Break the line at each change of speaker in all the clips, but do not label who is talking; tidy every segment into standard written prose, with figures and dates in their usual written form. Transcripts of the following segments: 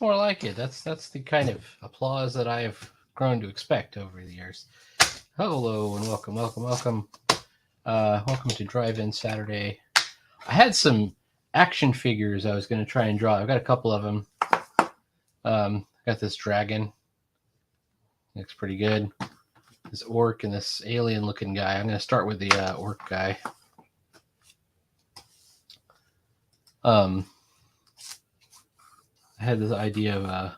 more like it. That's the kind of applause that I've grown to expect over the years. Hello and welcome. Welcome to Drive-In Saturday. I had some action figures I was going to try and draw. I've got a couple of them. Got this dragon. Looks pretty good. This orc and this alien-looking guy. I'm going to start with the orc guy. I had this idea of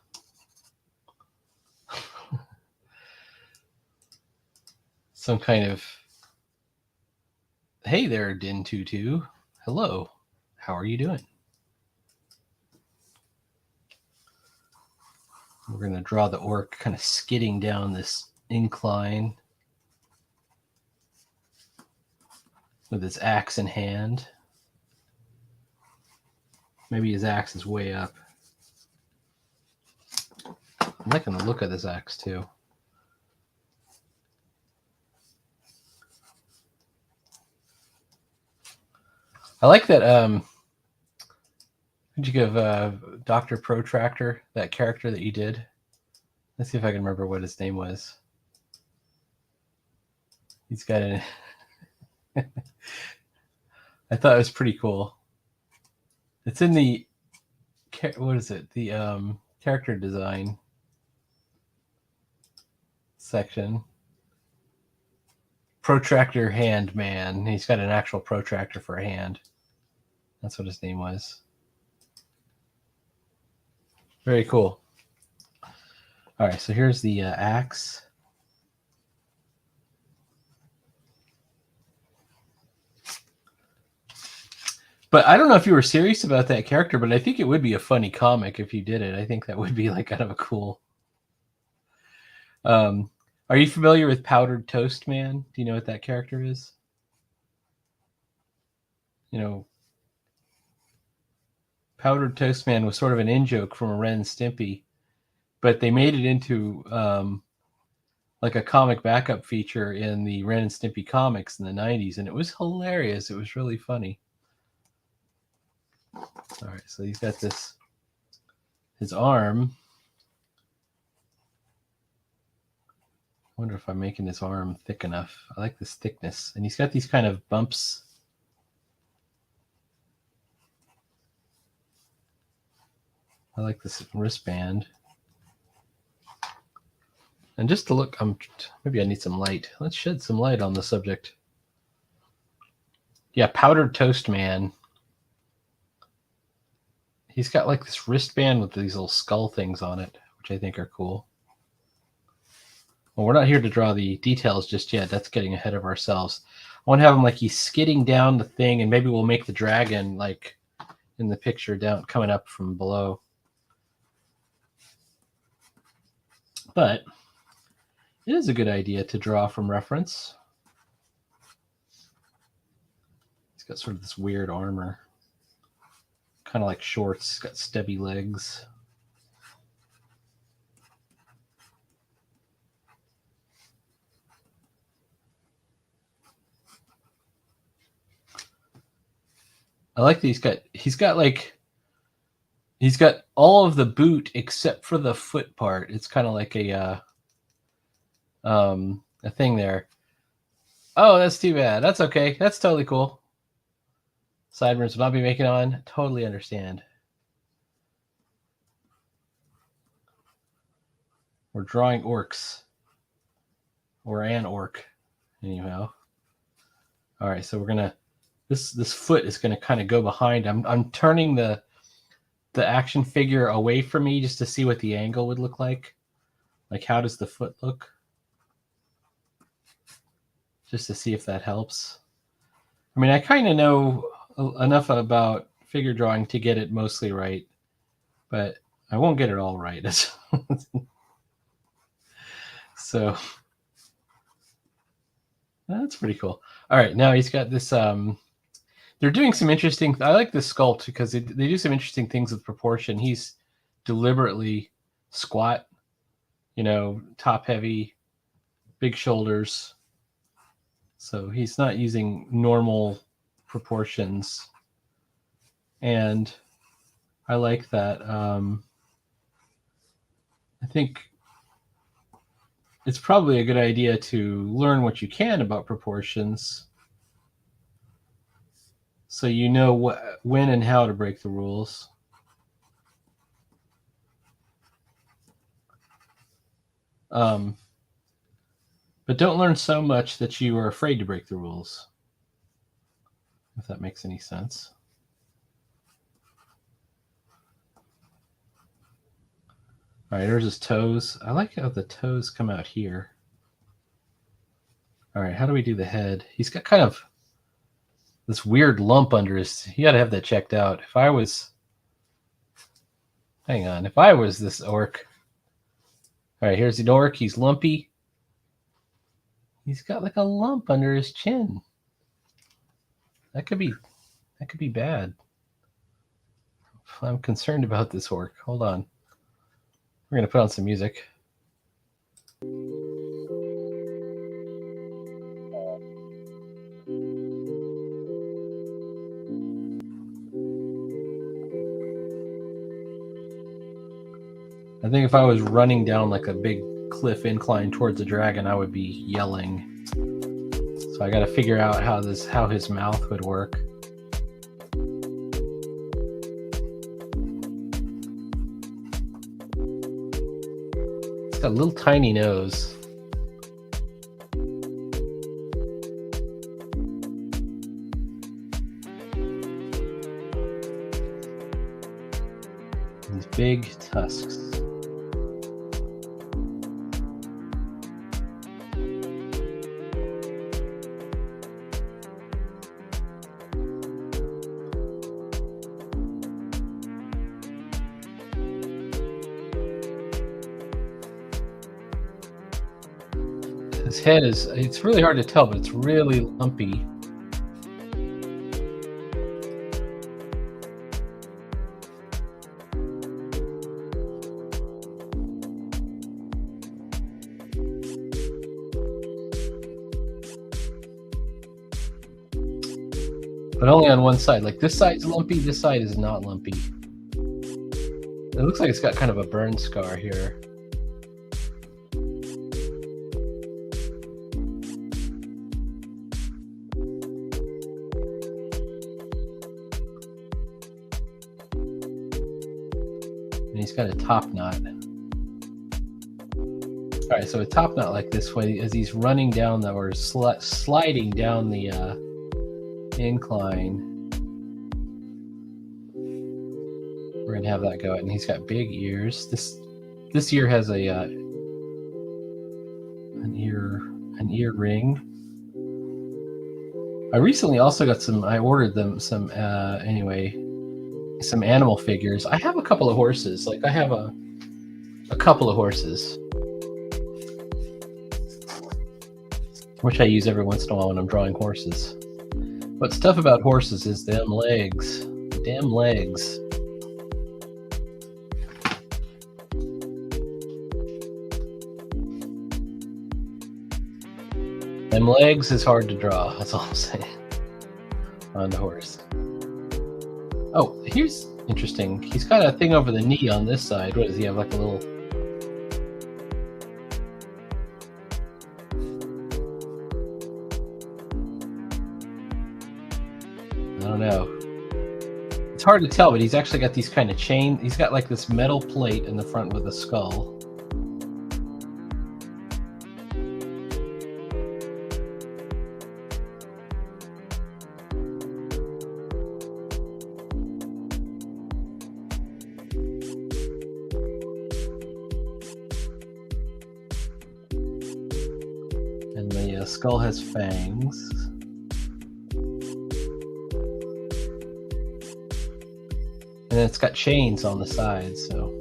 some kind of, hey there, Din Tutu. Hello. How are you doing? We're going to draw the orc kind of skidding down this incline with his axe in hand. Maybe his axe is way up. I'm liking the look of this axe too. I like that. What'd you give Dr. Protractor, that character that you did? Let's see if I can remember what his name was. He's got a. I thought it was pretty cool. It's in the, what is it? The character design section. Protractor Hand Man. He's got an actual protractor for a hand. That's what his name was. Very cool. All right, so here's the axe. But I don't know if you were serious about that character, but I think it would be a funny comic if you did it. I think that would be like kind of a cool. Are you familiar with Powdered Toast Man? Do you know what that character is? You know, Powdered Toast Man was sort of an in-joke from a Ren and Stimpy, but they made it into like a comic backup feature in the Ren and Stimpy comics in the 90s, and it was hilarious. It was really funny. All right, so he's got this, his arm. I wonder if I'm making his arm thick enough. I like this thickness. And he's got these kind of bumps. I like this wristband. And just to look, maybe I need some light. Let's shed some light on the subject. Yeah, Powdered Toast Man. He's got like this wristband with these little skull things on it, which I think are cool. Well, we're not here to draw the details just yet. That's getting ahead of ourselves. I want to have him like he's skidding down the thing, and maybe we'll make the dragon like in the picture down, coming up from below. But it is a good idea to draw from reference. He's got sort of this weird armor. Kind of like shorts. He's got stubby legs. I like that he's got all of the boot except for the foot part. It's kind of like a thing there. Oh, that's too bad. That's okay. That's totally cool. Sideburns will not be making on. Totally understand. We're drawing orcs. Or an orc. Anyhow. All right, so we're gonna this foot is gonna kind of go behind. I'm turning the action figure away from me just to see what the angle would look like. Like, how does the foot look? Just to see if that helps. I mean, I kind of know enough about figure drawing to get it mostly right, but I won't get it all right. So that's pretty cool. All right, now he's got this. They're doing some interesting. I like this sculpt because they do some interesting things with proportion. He's deliberately squat, top heavy, big shoulders. So he's not using normal proportions. And I like that. I think it's probably a good idea to learn what you can about proportions so you know when and how to break the rules. But don't learn so much that you are afraid to break the rules, if that makes any sense. All right, there's his toes. I like how the toes come out here. All right, how do we do the head? He's got kind of this weird lump under his. You got to have that checked out. If I was, hang on, if I was this orc. All right, here's the orc. He's lumpy. He's got like a lump under his chin. That could be bad. I'm concerned about this orc. Hold on. We're gonna put on some music. I think if I was running down like a big cliff incline towards the dragon, I would be yelling. So I got to figure out how his mouth would work. It's got a little tiny nose. These big tusks. His head it's really hard to tell, but it's really lumpy. But only on one side. Like this side's lumpy, this side is not lumpy. It looks like it's got kind of a burn scar here. And he's got a top knot. All right, so a top knot like this way, as he's running down or sliding down the incline, we're gonna have that go. And he's got big ears. This ear has an ear ring. I recently also got I ordered them some animal figures. I have a couple of horses. Like I have a couple of horses, which I use every once in a while when I'm drawing horses. What's tough about horses is them legs. Damn legs. Them legs is hard to draw. That's all I'm saying. On the horse. Oh, here's interesting. He's got a thing over the knee on this side. What does he have? Like a little. I don't know. It's hard to tell, but he's actually got these kind of chain. He's got like this metal plate in the front with a skull. And the skull has fangs. And it's got chains on the sides, so.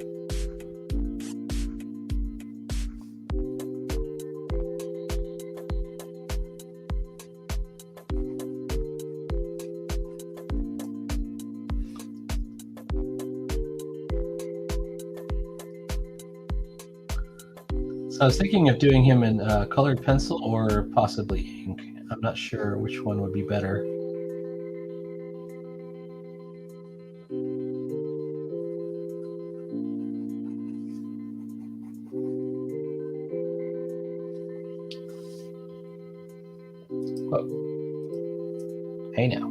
So I was thinking of doing him in colored pencil or possibly ink. I'm not sure which one would be better. Oh. Hey now.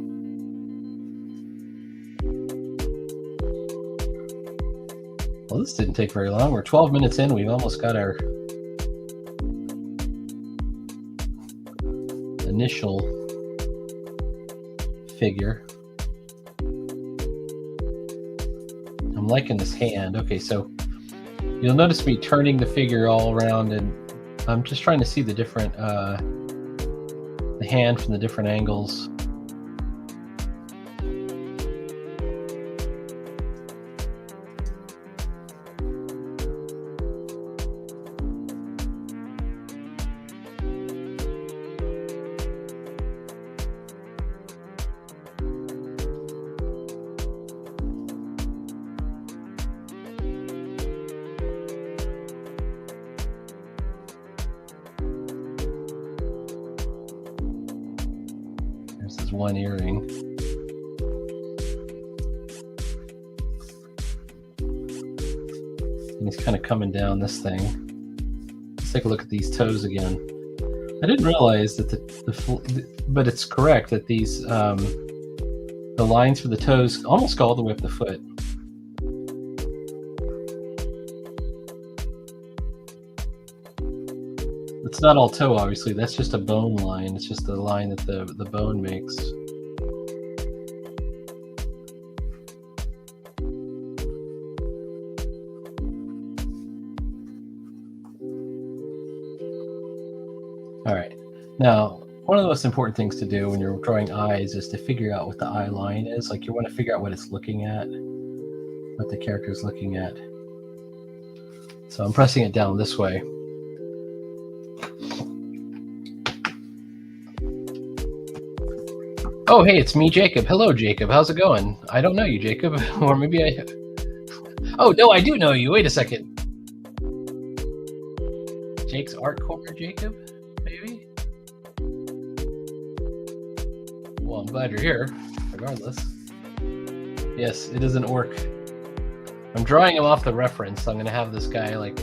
Well, this didn't take very long. We're 12 minutes in. We've almost got our initial figure. I'm liking this hand. Okay, so you'll notice me turning the figure all around, and I'm just trying to see the different, the hand from the different angles. There's this one earring. And he's kind of coming down this thing. Let's take a look at these toes again. I didn't realize that but it's correct that these, the lines for the toes almost go all the way up the foot. It's not all toe, obviously. That's just a bone line. It's just the line that the bone makes. All right. Now, one of the most important things to do when you're drawing eyes is to figure out what the eye line is. Like, you want to figure out what it's looking at, what the character is looking at. So I'm pressing it down this way. Oh, hey, it's me, Jacob. Hello, Jacob. How's it going? I don't know you, Jacob. Or maybe I... Oh, no, I do know you. Wait a second. Jake's Art Corner, Jacob? Maybe? Well, I'm glad you're here, regardless. Yes, it is an orc. I'm drawing him off the reference. I'm going to have this guy, like,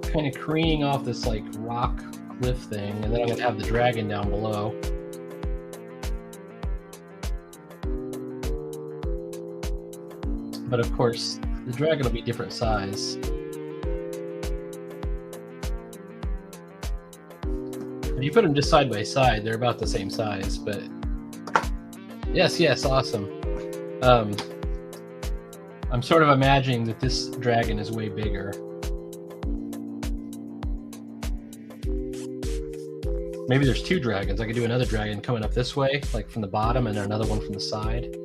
kind of careening off this, like, rock cliff thing, and then I'm going to have the dragon down below. But of course, the dragon will be different size. If you put them just side by side, they're about the same size, but yes, awesome. I'm sort of imagining that this dragon is way bigger. Maybe there's two dragons. I could do another dragon coming up this way, like from the bottom, and another one from the side.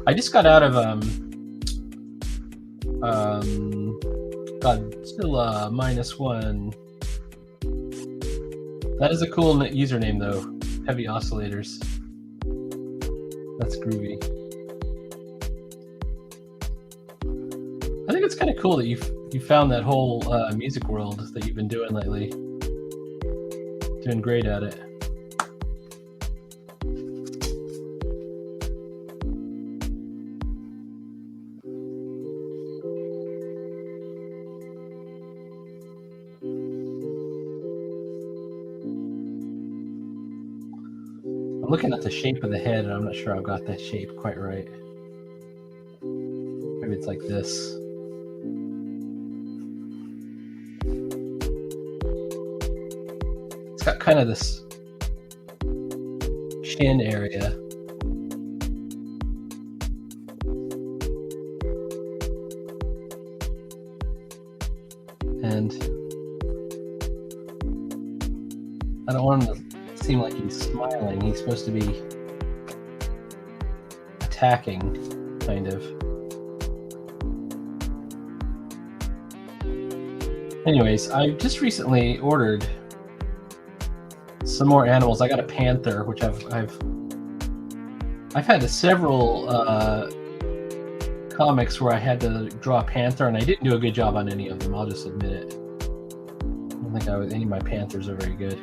I just got out of Godzilla -1. That is a cool username, though. Heavy Oscillators. That's groovy. I think it's kind of cool that you found that whole music world that you've been doing lately. Doing great at it. I'm looking at the shape of the head, and I'm not sure I've got that shape quite right. Maybe it's like this. It's got kind of this chin area. And I don't want him to seem like he's smiling. He's supposed to be attacking, kind of. Anyways, I just recently ordered some more animals. I got a panther, which I've had several comics where I had to draw a panther, and I didn't do a good job on any of them. I'll just admit it. I don't think any of my panthers are very good.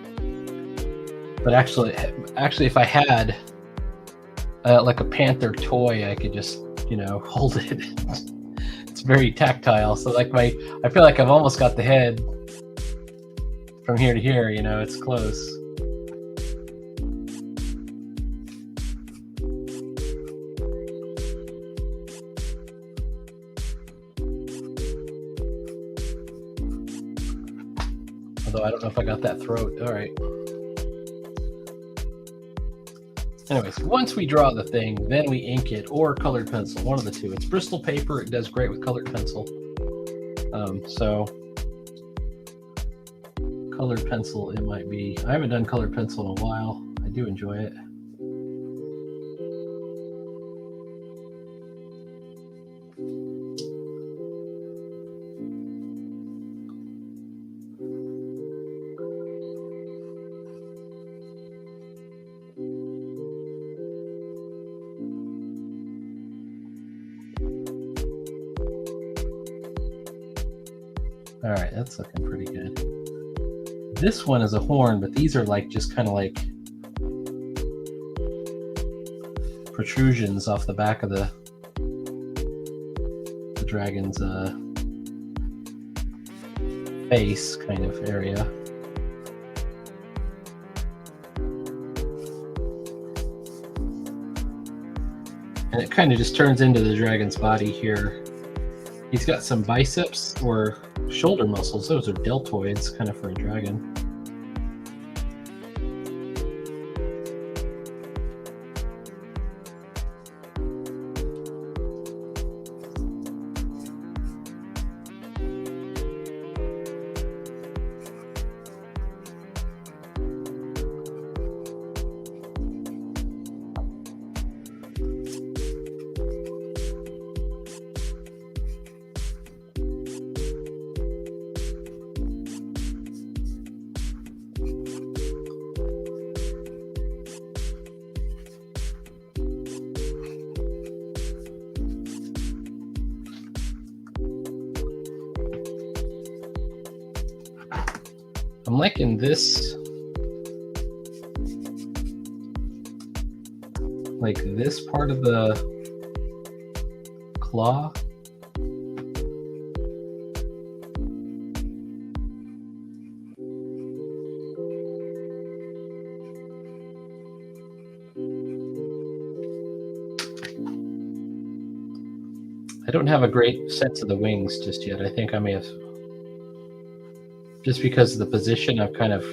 But actually, if I had like a panther toy, I could just, hold it. It's very tactile. So like I feel like I've almost got the head from here to here. It's close. though. I don't know if I got that throat. All right. Anyways, once we draw the thing, then we ink it or colored pencil, one of the two. It's Bristol paper. It does great with colored pencil. So colored pencil, it might be. I haven't done colored pencil in a while. I do enjoy it. All right, that's looking pretty good. This one is a horn, but these are like just kind of like protrusions off the back of the dragon's face kind of area. And it kind of just turns into the dragon's body here. He's got some biceps or shoulder muscles. Those are deltoids, kind of for a dragon. I'm liking this, like this part of the claw. I don't have a great sense of the wings just yet. I think I may have, just because of the position, I've kind of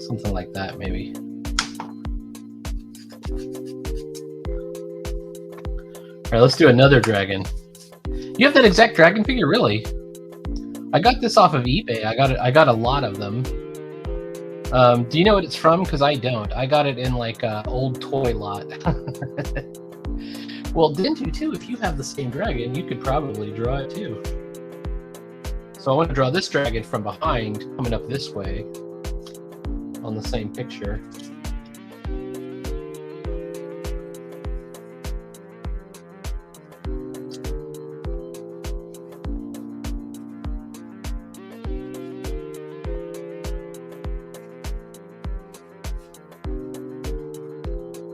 something like that, maybe. All right, let's do another dragon. You have that exact dragon figure, really? I got this off of eBay. I got a lot of them. Do you know what it's from? Because I don't. I got it in like an old toy lot. Well, Dentu too, if you have the same dragon, you could probably draw it too. So I want to draw this dragon from behind, coming up this way on the same picture.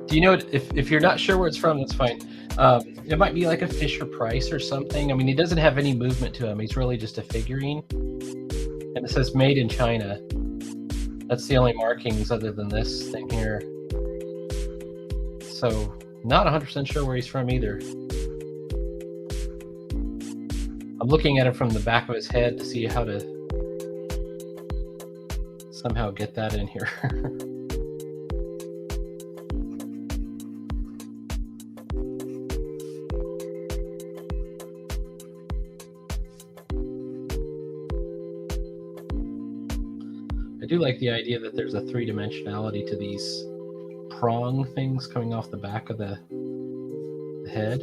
Do you know if you're not sure where it's from, that's fine. It might be like a Fisher Price or something. I mean, he doesn't have any movement to him. He's really just a figurine. And it says made in China. That's the only markings other than this thing here. So not 100% sure where he's from either. I'm looking at it from the back of his head to see how to somehow get that in here. I do like the idea that there's a three-dimensionality to these prong things coming off the back of the head.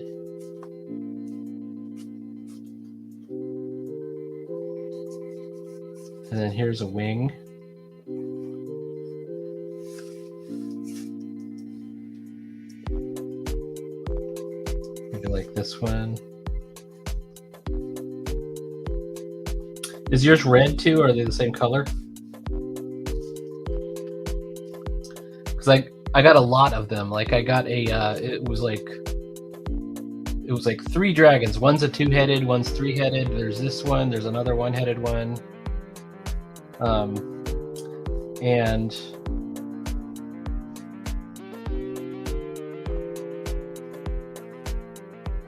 And then here's a wing. Maybe like this one. Is yours red too, or are they the same color? Because I got a lot of them. Like I got a it was like 3 dragons. One's a 2-headed, one's 3-headed. There's this one, there's another 1-headed one. And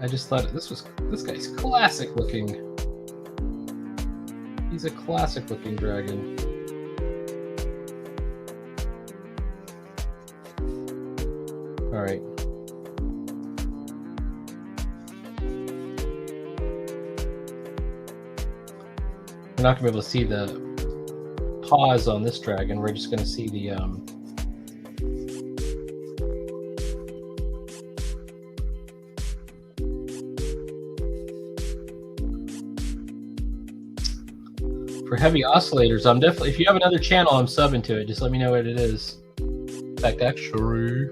I just thought this guy's classic looking. He's a classic looking dragon. All right. We're not gonna be able to see the paws on this dragon. We're just gonna see the for heavy oscillators. I'm definitely, if you have another channel, I'm subbing to it. Just let me know what it is. In fact, actually,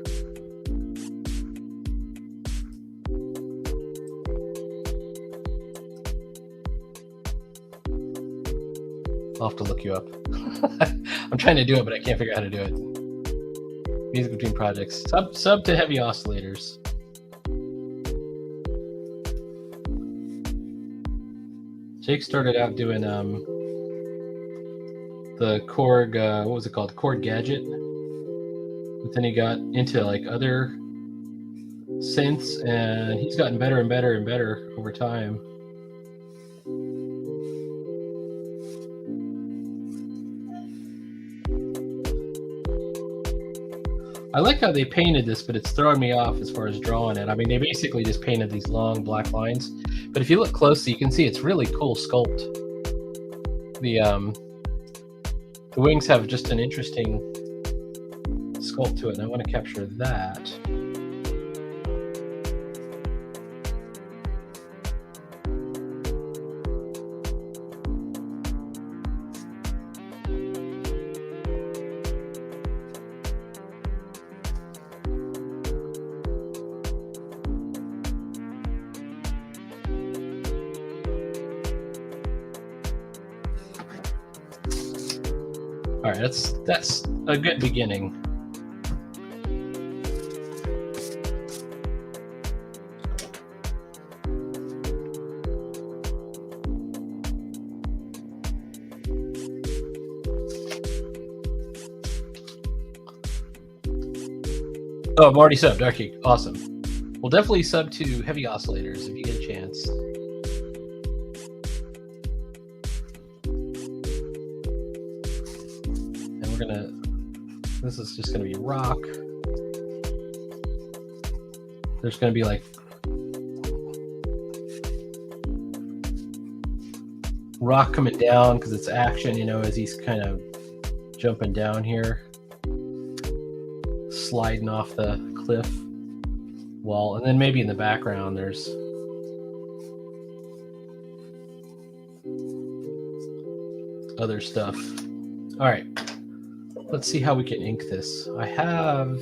I'll have to look you up. I'm trying to do it, but I can't figure out how to do it. Music between projects. Sub to heavy oscillators. Jake started out doing the Korg, what was it called? Korg Gadget. But then he got into like other synths, and he's gotten better and better and better over time. I like how they painted this, but it's throwing me off as far as drawing it. I mean, they basically just painted these long black lines, but if you look closely, you can see it's really cool sculpt. The wings have just an interesting sculpt to it, and I want to capture that. All right, that's a good beginning. Oh, I'm already subbed. Okay, awesome. We'll definitely sub to heavy oscillators if you get a chance. This is just going to be rock. There's going to be like rock coming down because it's action, you know, as he's kind of jumping down here, sliding off the cliff wall. And then maybe in the background there's other stuff. All right. Let's see how we can ink this. I have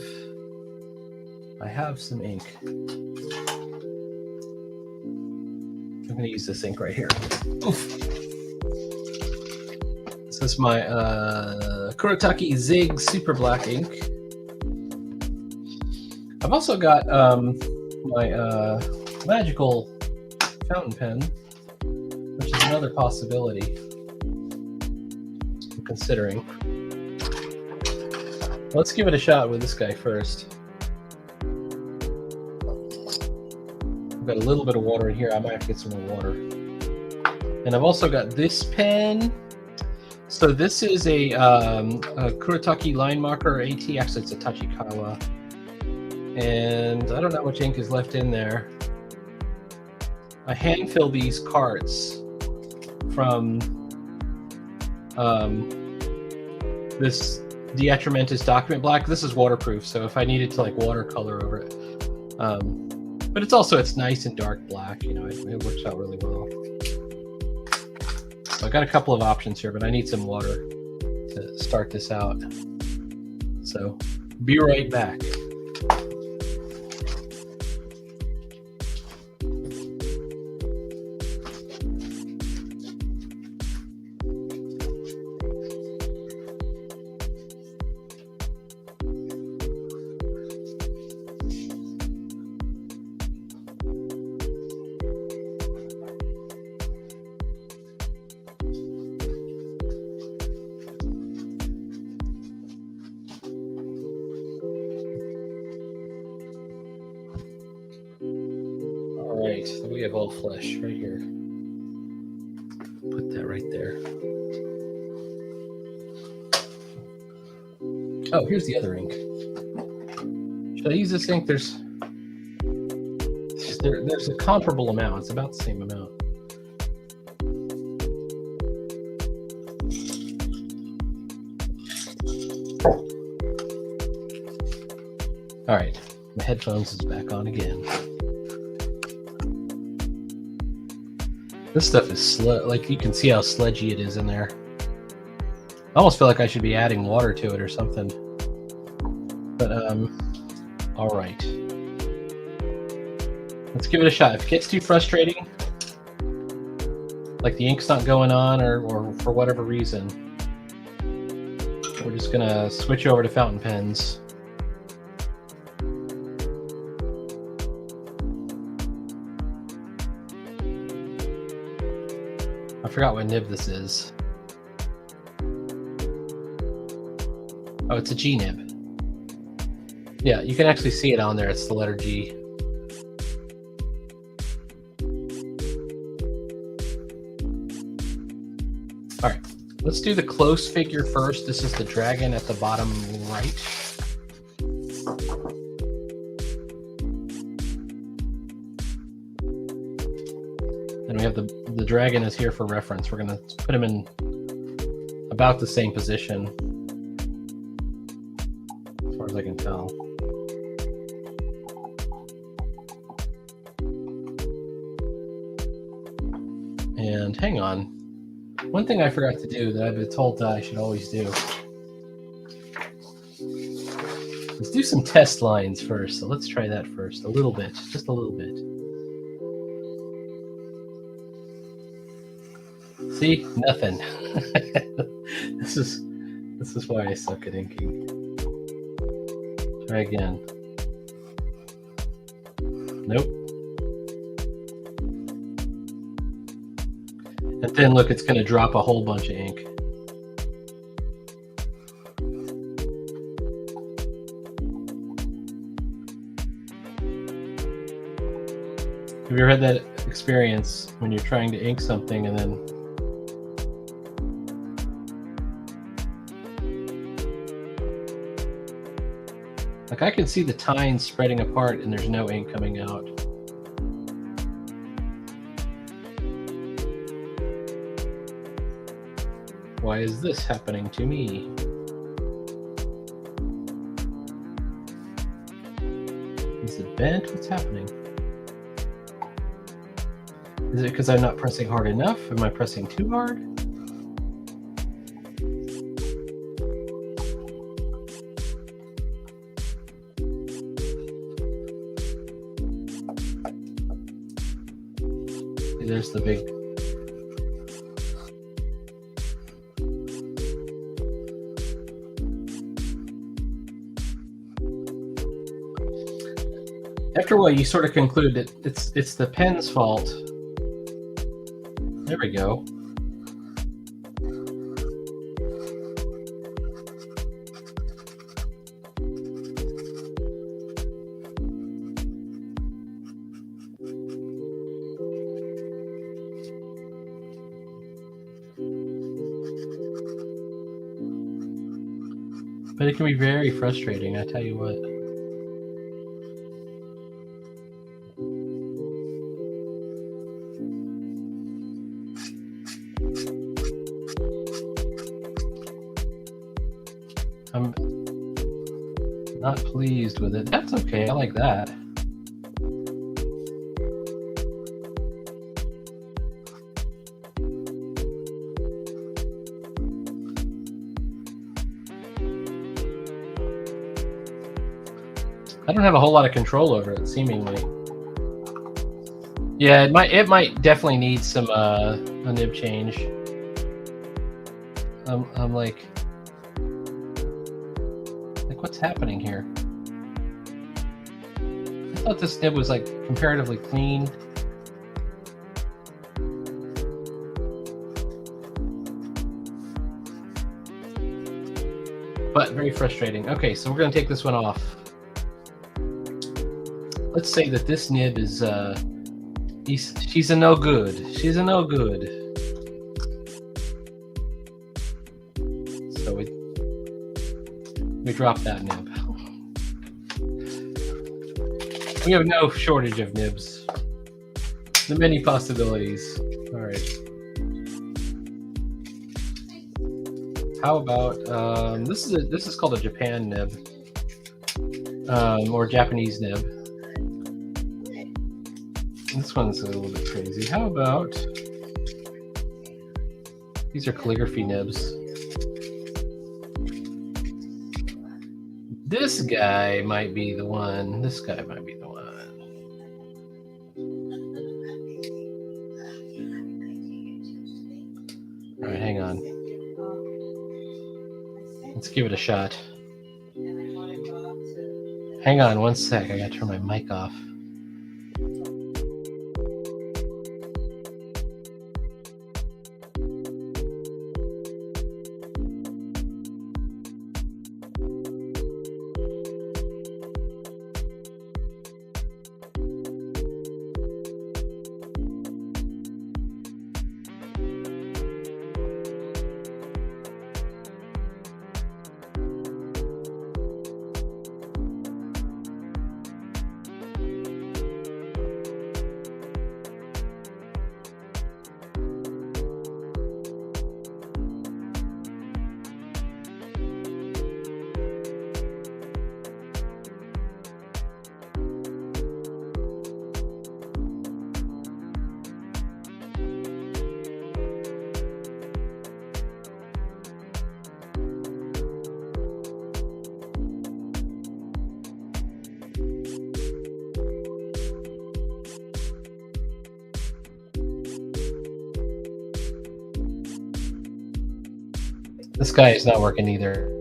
some ink. I'm going to use this ink right here. Oof. This is my Kuretake Zig Super Black ink. I've also got my magical fountain pen, which is another possibility I'm considering. Let's give it a shot with this guy first. I've got a little bit of water in here. I might have to get some more water. And I've also got this pen. So this is a Kuretake line marker AT. Actually, it's a Tachikawa. And I don't know how much ink is left in there. I hand fill these cards from this Diatramentus document black. This is waterproof, so if I needed to like watercolor over it, but it's nice and dark black. You know, it works out really well. So I got a couple of options here, but I need some water to start this out. So be right back. of all flesh right here. Put that right there. Oh, here's the other ink. Should I use this ink? There's a comparable amount. It's about the same amount. All right, my headphones is back on again. This stuff is like you can see how sludgy it is in there. I almost feel like I should be adding water to it or something. But all right. Let's give it a shot. If it gets too frustrating, like the ink's not going on or for whatever reason, we're just gonna switch over to fountain pens. I forgot what nib this is. Oh, it's a G nib. Yeah, you can actually see it on there. It's the letter G. All right, let's do the close figure first. This is the dragon at the bottom right. And we have the dragon is here for reference. We're going to put him in about the same position, as far as I can tell. And hang on. One thing I forgot to do that I've been told that I should always do is do some test lines first. So let's try that first. A little bit. Just a little bit. See? Nothing. This is why I suck at inking. Try again. Nope. And then look, it's going to drop a whole bunch of ink. Have you ever had that experience when you're trying to ink something and then like I can see the tines spreading apart and there's no ink coming out. Why is this happening to me? Is it bent? What's happening? Is it because I'm not pressing hard enough? Am I pressing too hard? See, there's the big... After a while, you sort of conclude that it's the pen's fault. There we go. But it can be very frustrating, I tell you what. I'm not pleased with it. That's okay. I like that. I don't have a whole lot of control over it, seemingly. Yeah, it might definitely need some a nib change. I'm like what's happening here? I thought this nib was like comparatively clean. But very frustrating. Okay, so we're gonna take this one off. Let's say that this nib is She's a no good. She's a no good. So we drop that nib. We have no shortage of nibs. The many possibilities. All right. How about this is called a Japan nib, or Japanese nib. This one's a little bit crazy. How about these are calligraphy nibs? This guy might be the one. This guy might be the one. All right, hang on. Let's give it a shot. Hang on one sec. I gotta turn my mic off. This guy is not working either.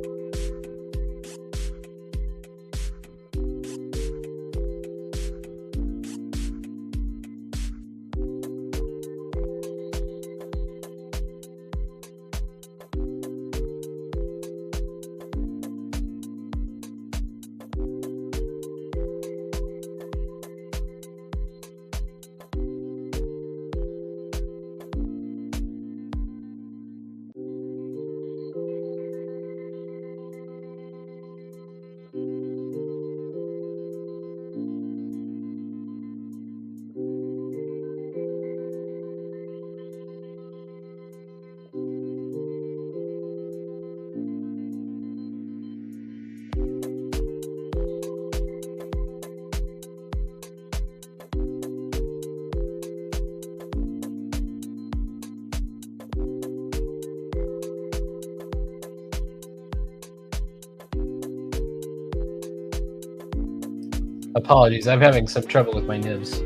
Apologies, I'm having some trouble with my nibs.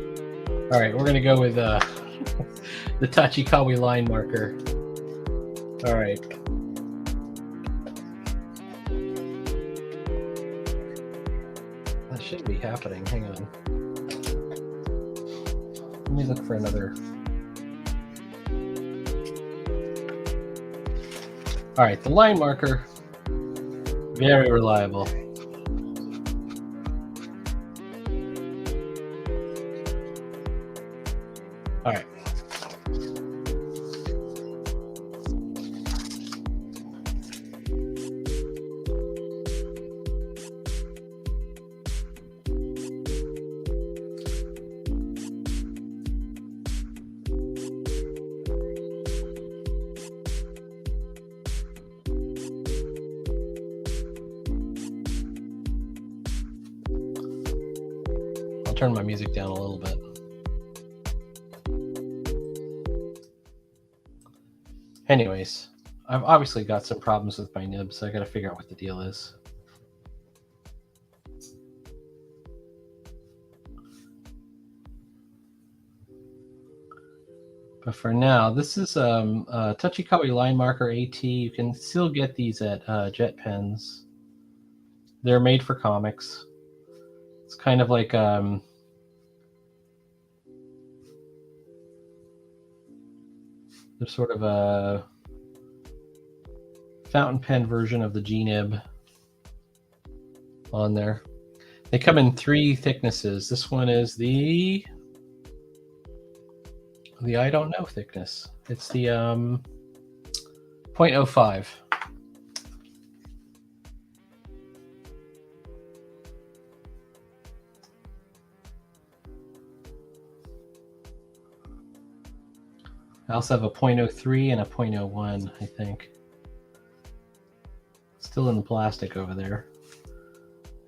All right, we're gonna go with the Tachikawa line marker. All right. That should be happening. Hang on. Let me look for another. All right, the line marker, very reliable. All right. I'll turn my music down a little bit. Anyways, I've obviously got some problems with my nibs, so I got to figure out what the deal is. But for now, this is Tachikawa line marker AT. You can still get these at Jet Pens. They're made for comics. It's kind of like they're sort of a fountain pen version of the G-Nib on there. They come in 3 thicknesses. This one is the The I don't know thickness. It's the 0.05. I also have a 0.03 and a 0.01, I think. Still in the plastic over there.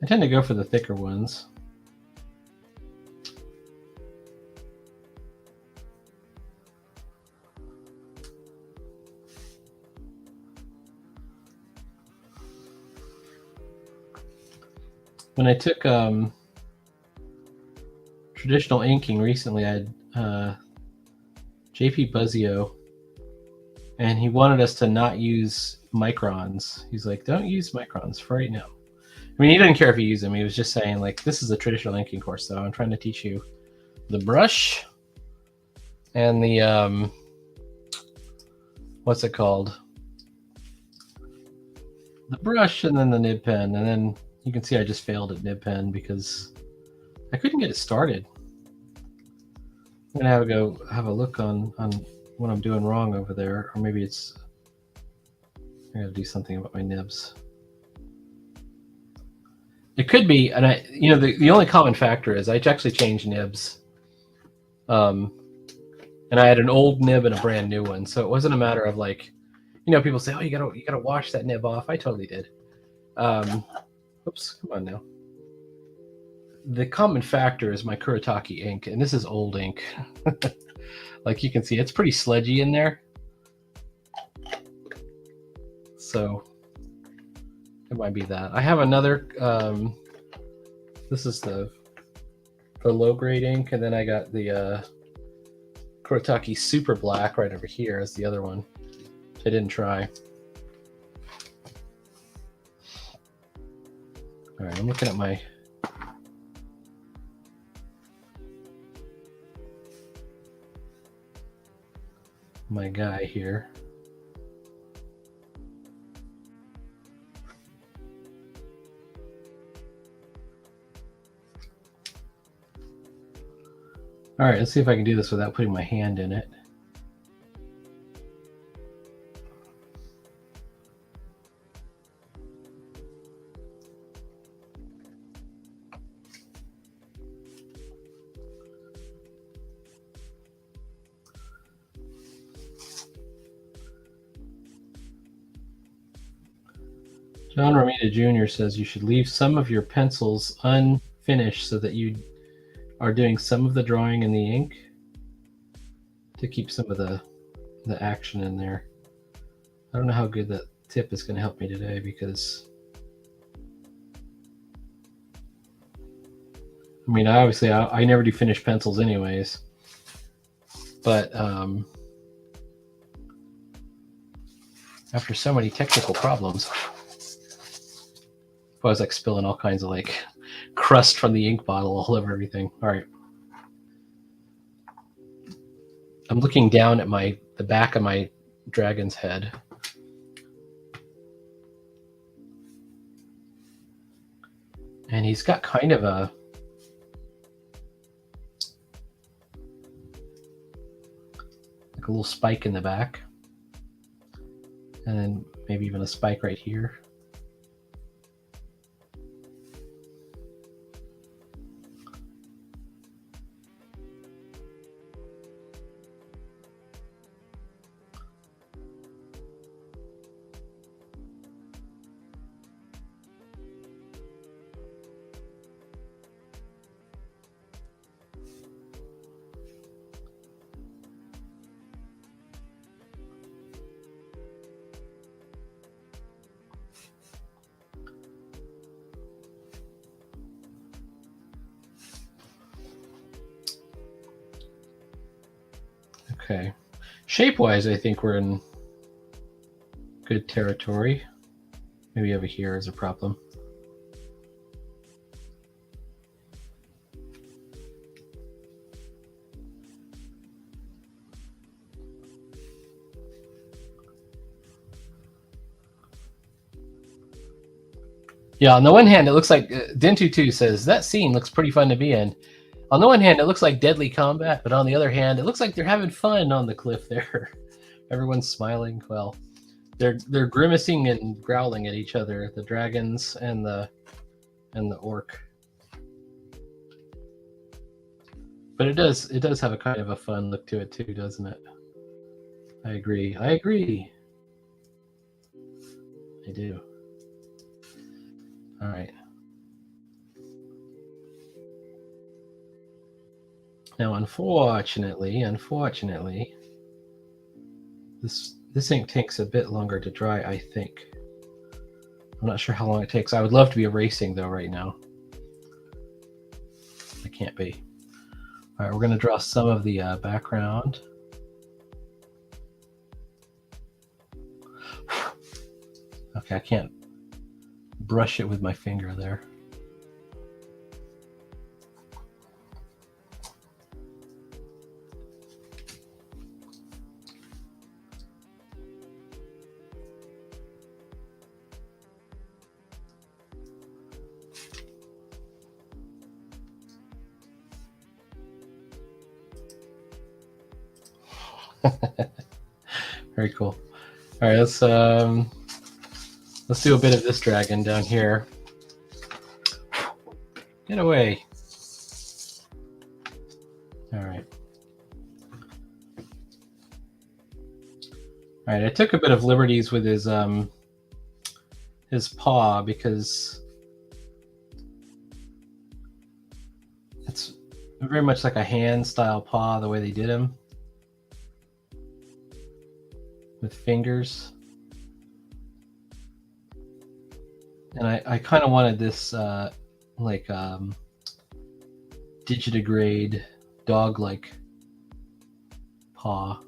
I tend to go for the thicker ones. When I took traditional inking recently, I had JP Buzzio, and he wanted us to not use microns. He's like, don't use microns for right now. I mean, he didn't care if you use them. He was just saying, like, this is a traditional inking course, though. I'm trying to teach you the brush and the, what's it called? The brush and then the nib pen. And then you can see I just failed at nib pen because I couldn't get it started. I'm gonna have a look on what I'm doing wrong over there, or maybe it's I gotta do something about my nibs. It could be, and the only common factor is I actually changed nibs, and I had an old nib and a brand new one, so it wasn't a matter of like, people say, oh, you gotta wash that nib off. I totally did. Oops, come on now. The common factor is my Kuretake ink, and this is old ink. Like you can see, it's pretty sludgy in there. So it might be that. I have another, this is the low grade ink, and then I got the Kuretake Super Black right over here as the other one, which I didn't try. All right, I'm looking at my guy here. All right, let's see if I can do this without putting my hand in it. John Romita Jr. says you should leave some of your pencils unfinished so that you are doing some of the drawing in the ink to keep some of the action in there. I don't know how good that tip is going to help me today because I mean, obviously I never do finished pencils anyways, but after so many technical problems, I was like spilling all kinds of like crust from the ink bottle all over everything. All right. I'm looking down at the back of my dragon's head. And he's got kind of a little spike in the back. And then maybe even a spike right here. Okay. Shape-wise, I think we're in good territory. Maybe over here is a problem. Yeah, on the one hand, it looks like Dentu2 says, that scene looks pretty fun to be in. On the one hand, it looks like deadly combat, but on the other hand, it looks like they're having fun on the cliff there. Everyone's smiling. Well, they're grimacing and growling at each other, the dragons and the orc. But it does have a kind of a fun look to it too, doesn't it? I agree. I do. All right. Now, unfortunately, this ink takes a bit longer to dry, I think. I'm not sure how long it takes. I would love to be erasing though right now. I can't be. All right, we're going to draw some of the background. Okay, I can't brush it with my finger there. Very cool. All right, let's do a bit of this dragon down here. Get away. All right. All right, I took a bit of liberties with his paw because it's very much like a hand style paw the way they did him with fingers. And I kind of wanted this like digitigrade dog-like paw.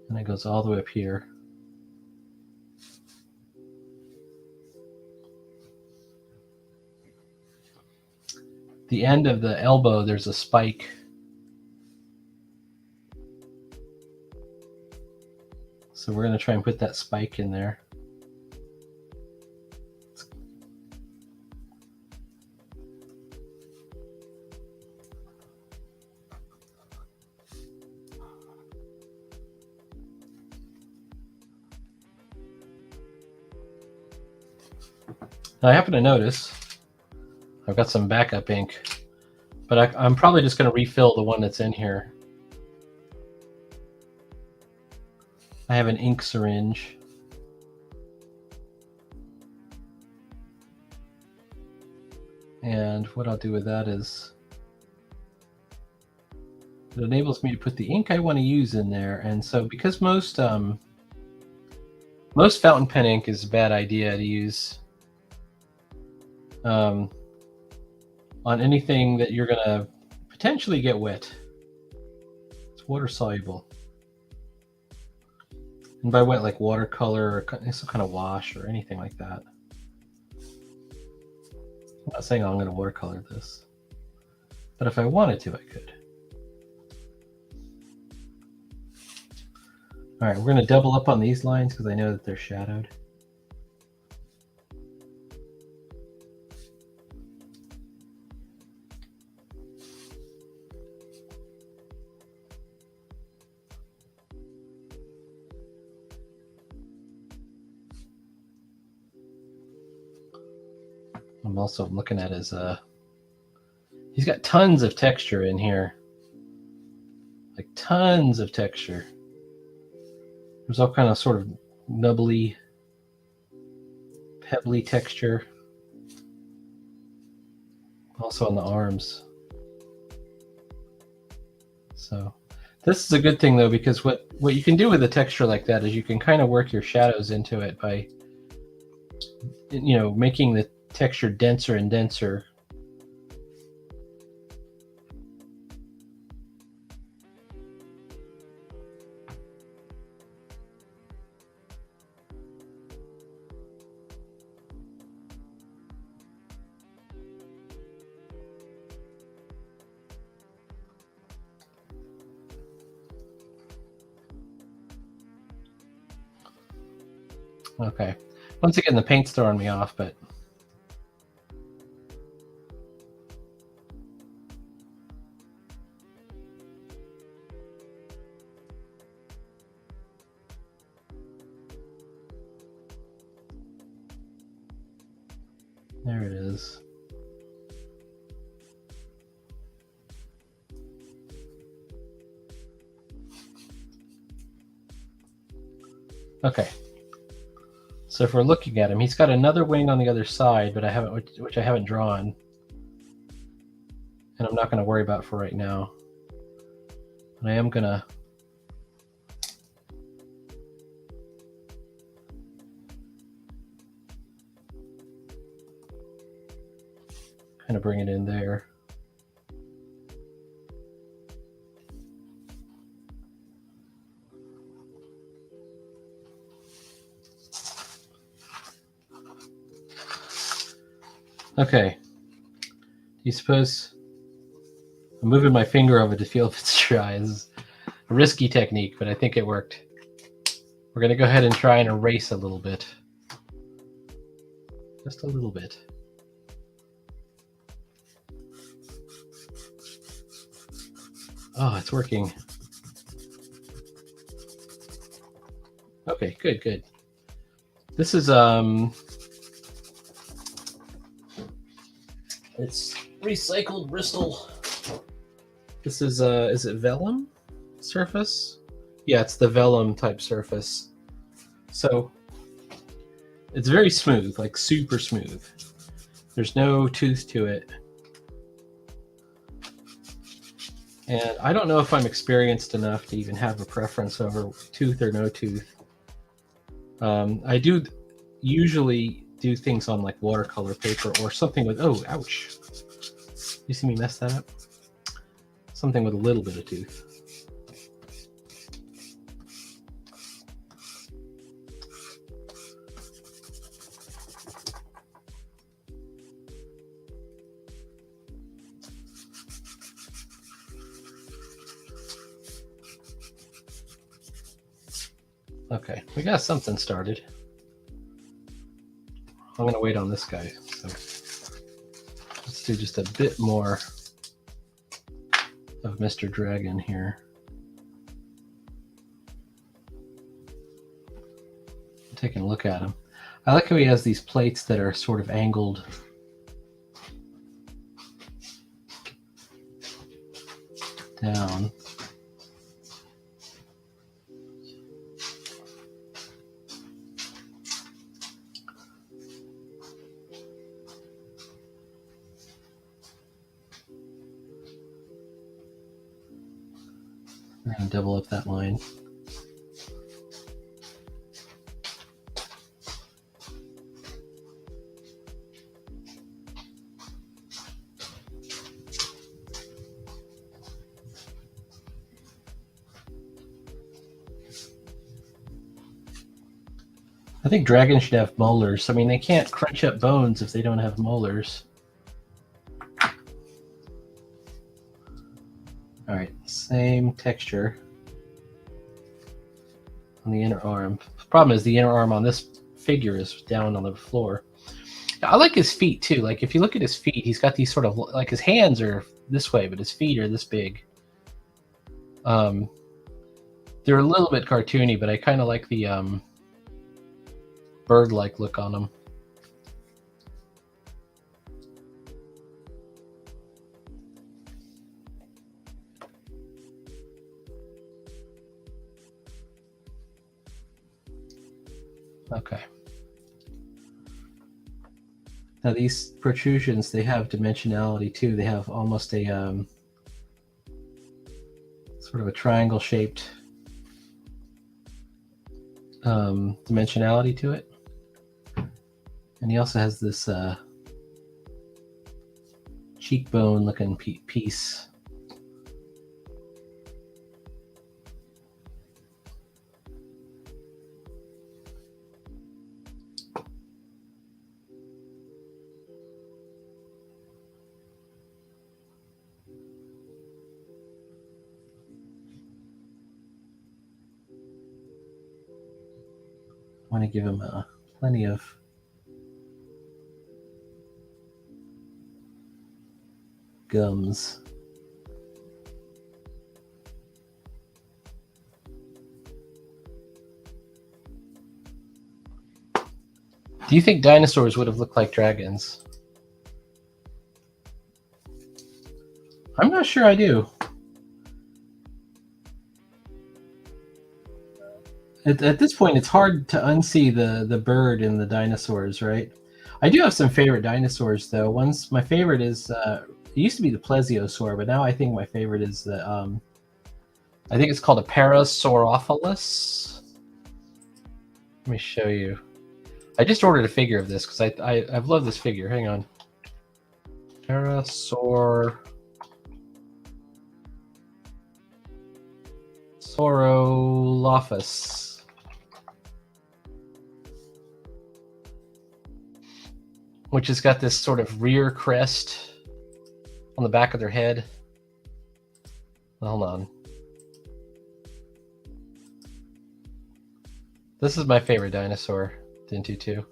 And it goes all the way up here. The end of the elbow, there's a spike. So we're going to try and put that spike in there. Now, I happen to notice I've got some backup ink, but I'm probably just going to refill the one that's in here. I have an ink syringe. And what I'll do with that is it enables me to put the ink I want to use in there. And so because most fountain pen ink is a bad idea to use on anything that you're going to potentially get wet. It's water soluble. And by wet, like watercolor or some kind of wash or anything like that. I'm not saying I'm going to watercolor this, but if I wanted to, I could. All right, we're going to double up on these lines because I know that they're shadowed. I'm also looking at his, he's got tons of texture in here. Like tons of texture. There's all kind of sort of nubbly, pebbly texture. Also on the arms. So this is a good thing though, because what you can do with a texture like that is you can kind of work your shadows into it by, you know, making the texture denser and denser. Okay. Once again, the paint's throwing me off, but there it is. Okay. So if we're looking at him, he's got another wing on the other side, but I haven't, which I haven't drawn, and I'm not going to worry about for right now. But I am going to kind of bring it in there. Okay. Do you suppose I'm moving my finger over to feel if it's dry? This is a risky technique, but I think it worked. We're going to go ahead and try and erase a little bit. Just a little bit. Oh, it's working. Okay, good, good. This is it's recycled Bristol. This is it vellum surface? Yeah, it's the vellum type surface. So it's very smooth, like super smooth. There's no tooth to it. And I don't know if I'm experienced enough to even have a preference over tooth or no tooth. I do usually do things on like watercolor paper or something with, oh, ouch. You see me mess that up? Something with a little bit of tooth. Okay, we got something started. I'm going to wait on this guy. So let's do just a bit more of Mr. Dragon here. Taking a look at him. I like how he has these plates that are sort of angled. Down. And double up that line. I think dragons should have molars. I mean, they can't crunch up bones if they don't have molars. All right, same texture on the inner arm. The problem is the inner arm on this figure is down on the floor. I like his feet too. Like if you look at his feet, he's got these sort of, like his hands are this way, but his feet are this big. They're a little bit cartoony, but I kind of like the bird-like look on them. Okay. Now these protrusions, they have dimensionality too. They have almost a sort of a triangle-shaped dimensionality to it. And he also has this cheekbone-looking piece. I want to give him a plenty of gums. Do you think dinosaurs would have looked like dragons? I'm not sure I do. At this point, it's hard to unsee the bird in the dinosaurs, right? I do have some favorite dinosaurs, though. My favorite is, it used to be the plesiosaur, but now I think my favorite is the, I think it's called a Parasaurophilus. Let me show you. I just ordered a figure of this because I've loved this figure. Hang on. Parasaurophilus. Which has got this sort of rear crest on the back of their head. Hold on. This is my favorite dinosaur, Denttu.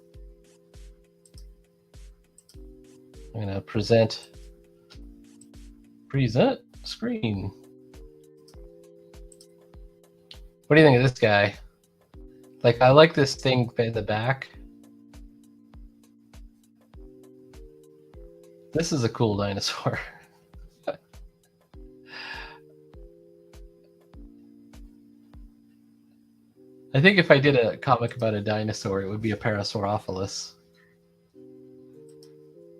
I'm gonna present screen. What do you think of this guy? Like, I like this thing at the back. This is a cool dinosaur. I think if I did a comic about a dinosaur, it would be a Parasaurophilus.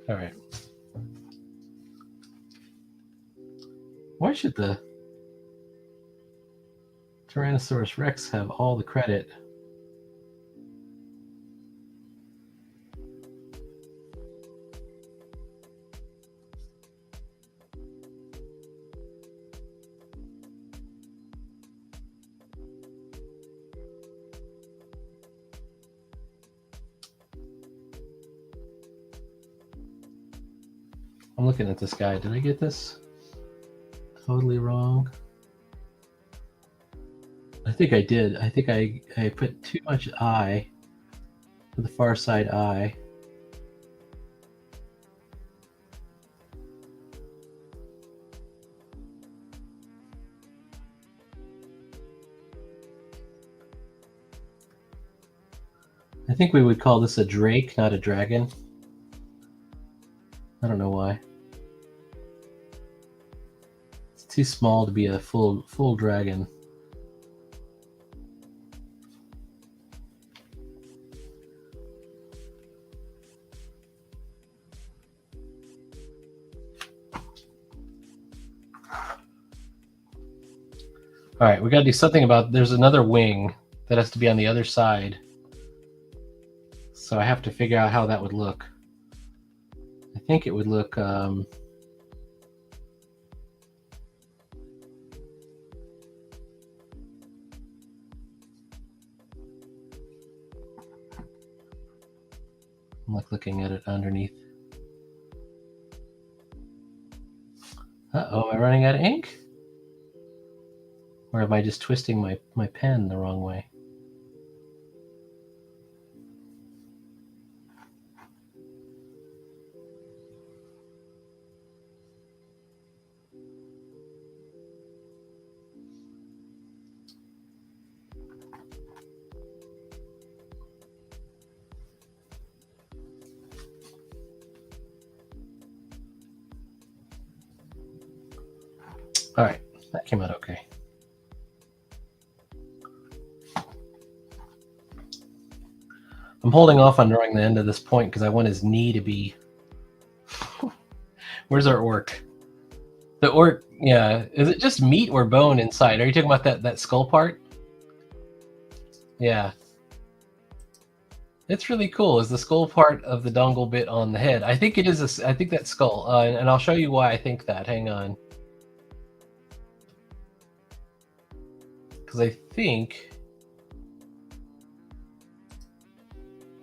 All right. Why should the Tyrannosaurus Rex have all the credit? I'm looking at this guy. Did I get this totally wrong? I think I did. I think I put too much eye to the far side eye. I think we would call this a drake, not a dragon. I don't know why. It's too small to be a full dragon. All right, we got to do something about. There's another wing that has to be on the other side. So I have to figure out how that would look. I think it would look I'm like looking at it underneath. Uh-oh, am I running out of ink? Or am I just twisting my pen the wrong way? All right, that came out okay. I'm holding off on drawing the end of this point because I want his knee to be... Where's our orc? The orc, yeah. Is it just meat or bone inside? Are you talking about that skull part? Yeah. It's really cool. Is the skull part of the dongle bit on the head? I think it is. I think that's skull, and I'll show you why I think that. Hang on. Because I think...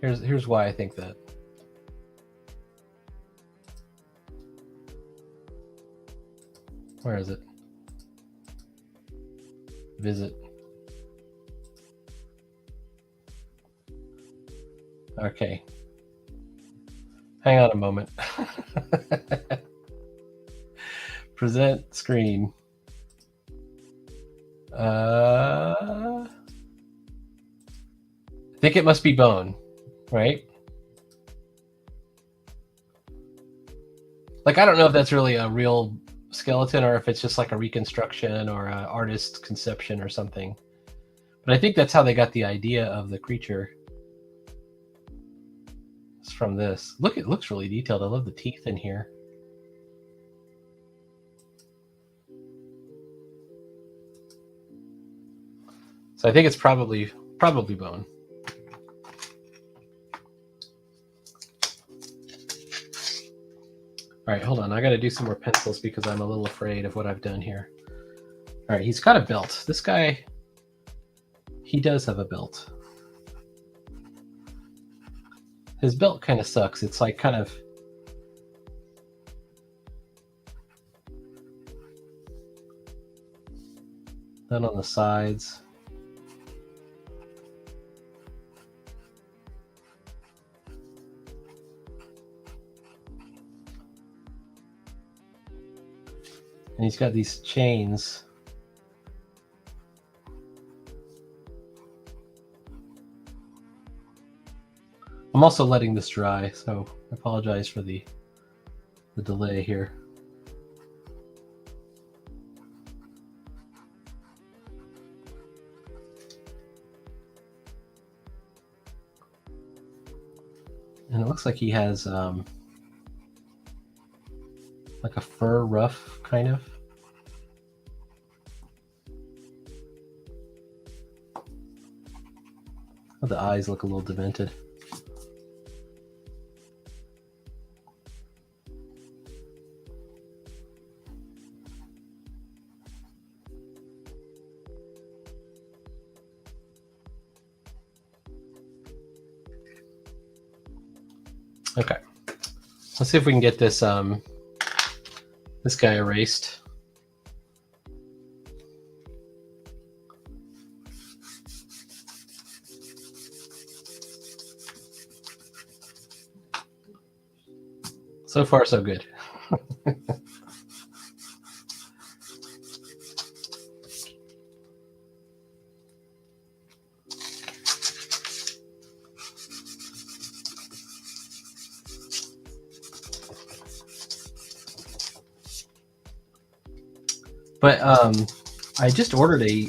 Here's why I think that. Where is it? Visit. Okay. Hang on a moment. Present screen. I think it must be bone, right? Like, I don't know if that's really a real skeleton or if it's just like a reconstruction or an artist conception or something. But I think that's how they got the idea of the creature. It's from this. Look, it looks really detailed. I love the teeth in here. So I think it's probably bone. All right, hold on. I got to do some more pencils because I'm a little afraid of what I've done here. All right, he's got a belt. This guy, he does have a belt. His belt kind of sucks. It's like kind of done on the sides. And he's got these chains. I'm also letting this dry, so I apologize for the delay here. And it looks like he has like a fur ruff, kind of. Oh, the eyes look a little demented. Okay, let's see if we can get this this guy erased. So far, so good. But I just ordered a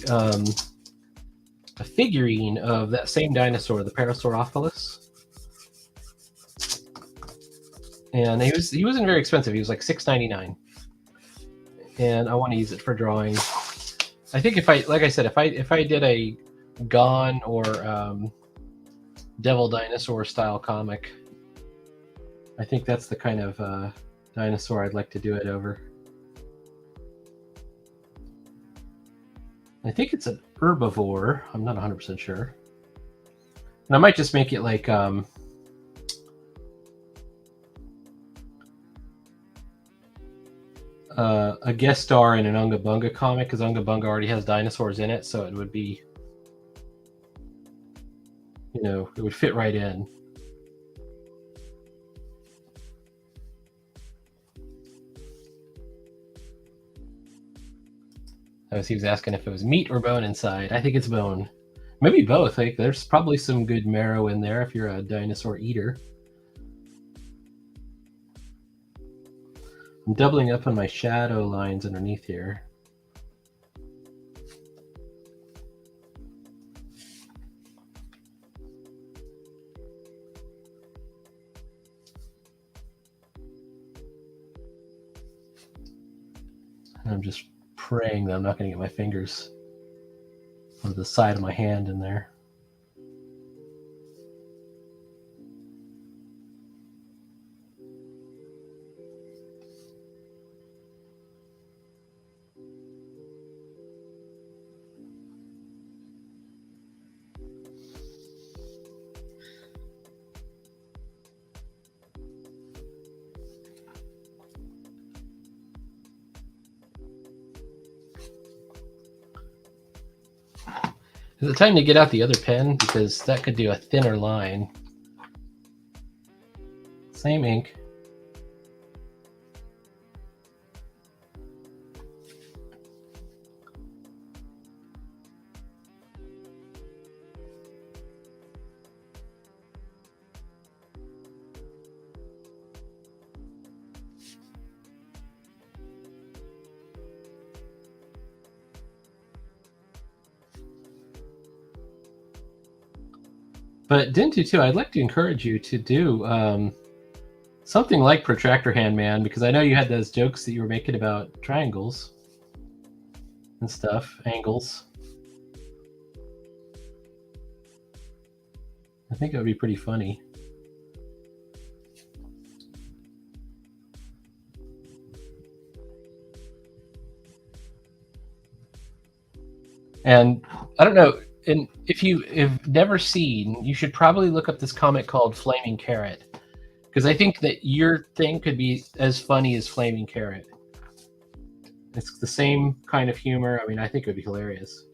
figurine of that same dinosaur, the Parasaurolophus, and he wasn't very expensive. He was like $6.99, and I want to use it for drawing. I think if I did a Gone or Devil Dinosaur style comic, I think that's the kind of dinosaur I'd like to do it over. I think it's an herbivore. I'm not 100% sure. And I might just make it like a guest star in an Unga Bunga comic, because Unga Bunga already has dinosaurs in it, so it would be, you know, it would fit right in. He was asking if it was meat or bone inside. I think it's bone. Maybe both. Like, there's probably some good marrow in there if you're a dinosaur eater. I'm doubling up on my shadow lines underneath here. And I'm just praying that I'm not going to get my fingers on the side of my hand in there. Is it time to get out the other pen? Because that could do a thinner line. Same ink. But Dentsu too, I'd like to encourage you to do something like Protractor Hand Man, because I know you had those jokes that you were making about triangles and stuff, angles. I think it would be pretty funny. And I don't know, and if you have never seen, you should probably look up this comic called Flaming Carrot, because I think that your thing could be as funny as Flaming Carrot. It's the same kind of humor. I mean, I think it would be hilarious.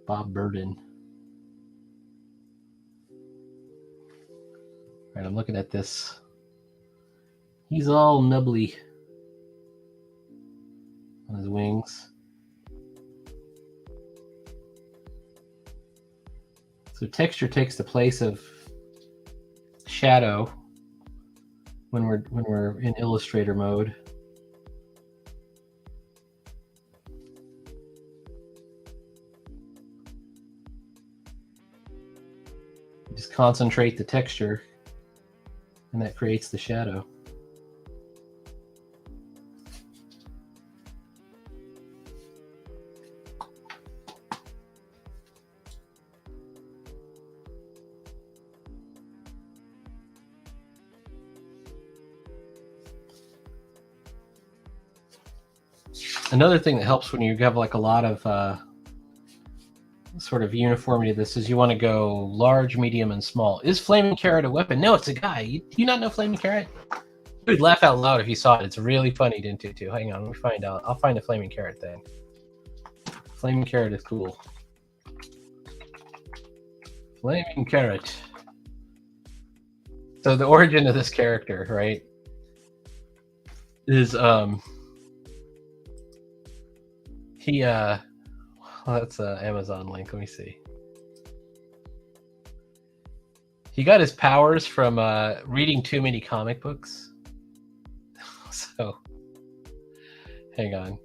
Bob Burden. All right, I'm looking at this. He's all nubbly on his wings. So texture takes the place of shadow when we're in Illustrator mode. You just concentrate the texture, and that creates the shadow. Another thing that helps when you have like a lot of sort of uniformity of this is you want to go large, medium, and small. Is Flaming Carrot a weapon? No, it's a guy. Do you not know Flaming Carrot? You would laugh out loud if you saw it. It's really funny, didn't you? Hang on, let me find out. I'll find a Flaming Carrot thing. Flaming Carrot is cool. Flaming Carrot. So the origin of this character, right, is he well, that's an Amazon link. Let me see. He got his powers from reading too many comic books. So, hang on.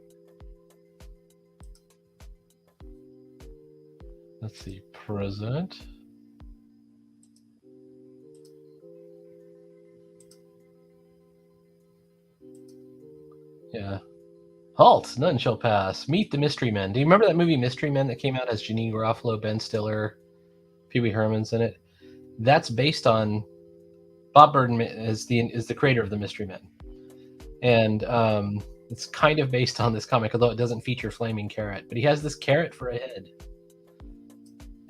Let's see, present. Yeah. Halt, none shall pass. Meet the Mystery Men. Do you remember that movie Mystery Men that came out, as Janine Garofalo, Ben Stiller, Pee Wee Herman's in it? That's based on Bob Burden is the creator of the Mystery Men, and it's kind of based on this comic, although it doesn't feature Flaming Carrot. But he has this carrot for a head,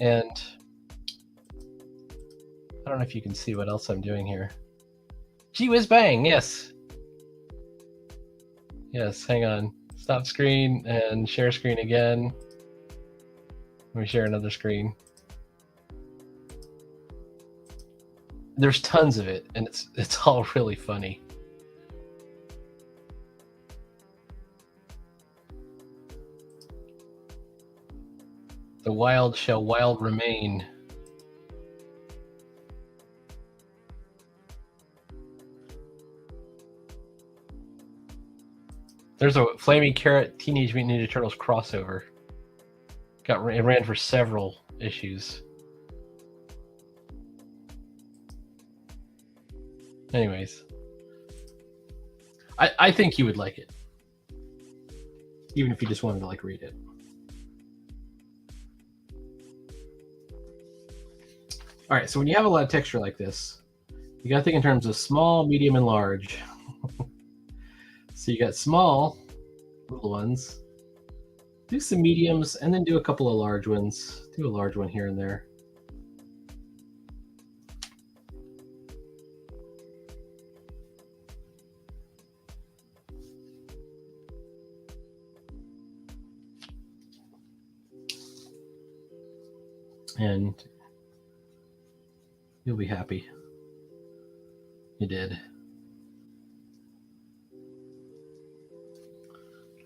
and I don't know if you can see what else I'm doing here. Gee whiz bang! Yes. Yes, hang on. Stop screen and share screen again. Let me share another screen. There's tons of it, and it's all really funny. The wild shall wild remain. There's a Flaming Carrot Teenage Mutant Ninja Turtles crossover. It ran for several issues. Anyways, I think you would like it, even if you just wanted to like read it. All right, so when you have a lot of texture like this, you got to think in terms of small, medium, and large. So you got small, little ones. Do some mediums, and then do a couple of large ones. Do a large one here and there. and you'll be happy you did.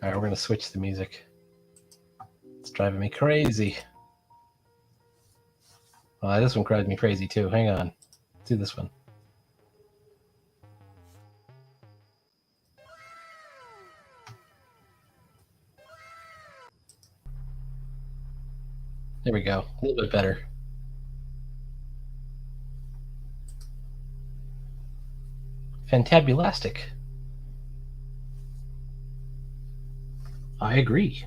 All right, we're going to switch the music. It's driving me crazy. Oh, this one drives me crazy too. Hang on. Let's do this one. There we go. A little bit better. Fantabulastic. I agree.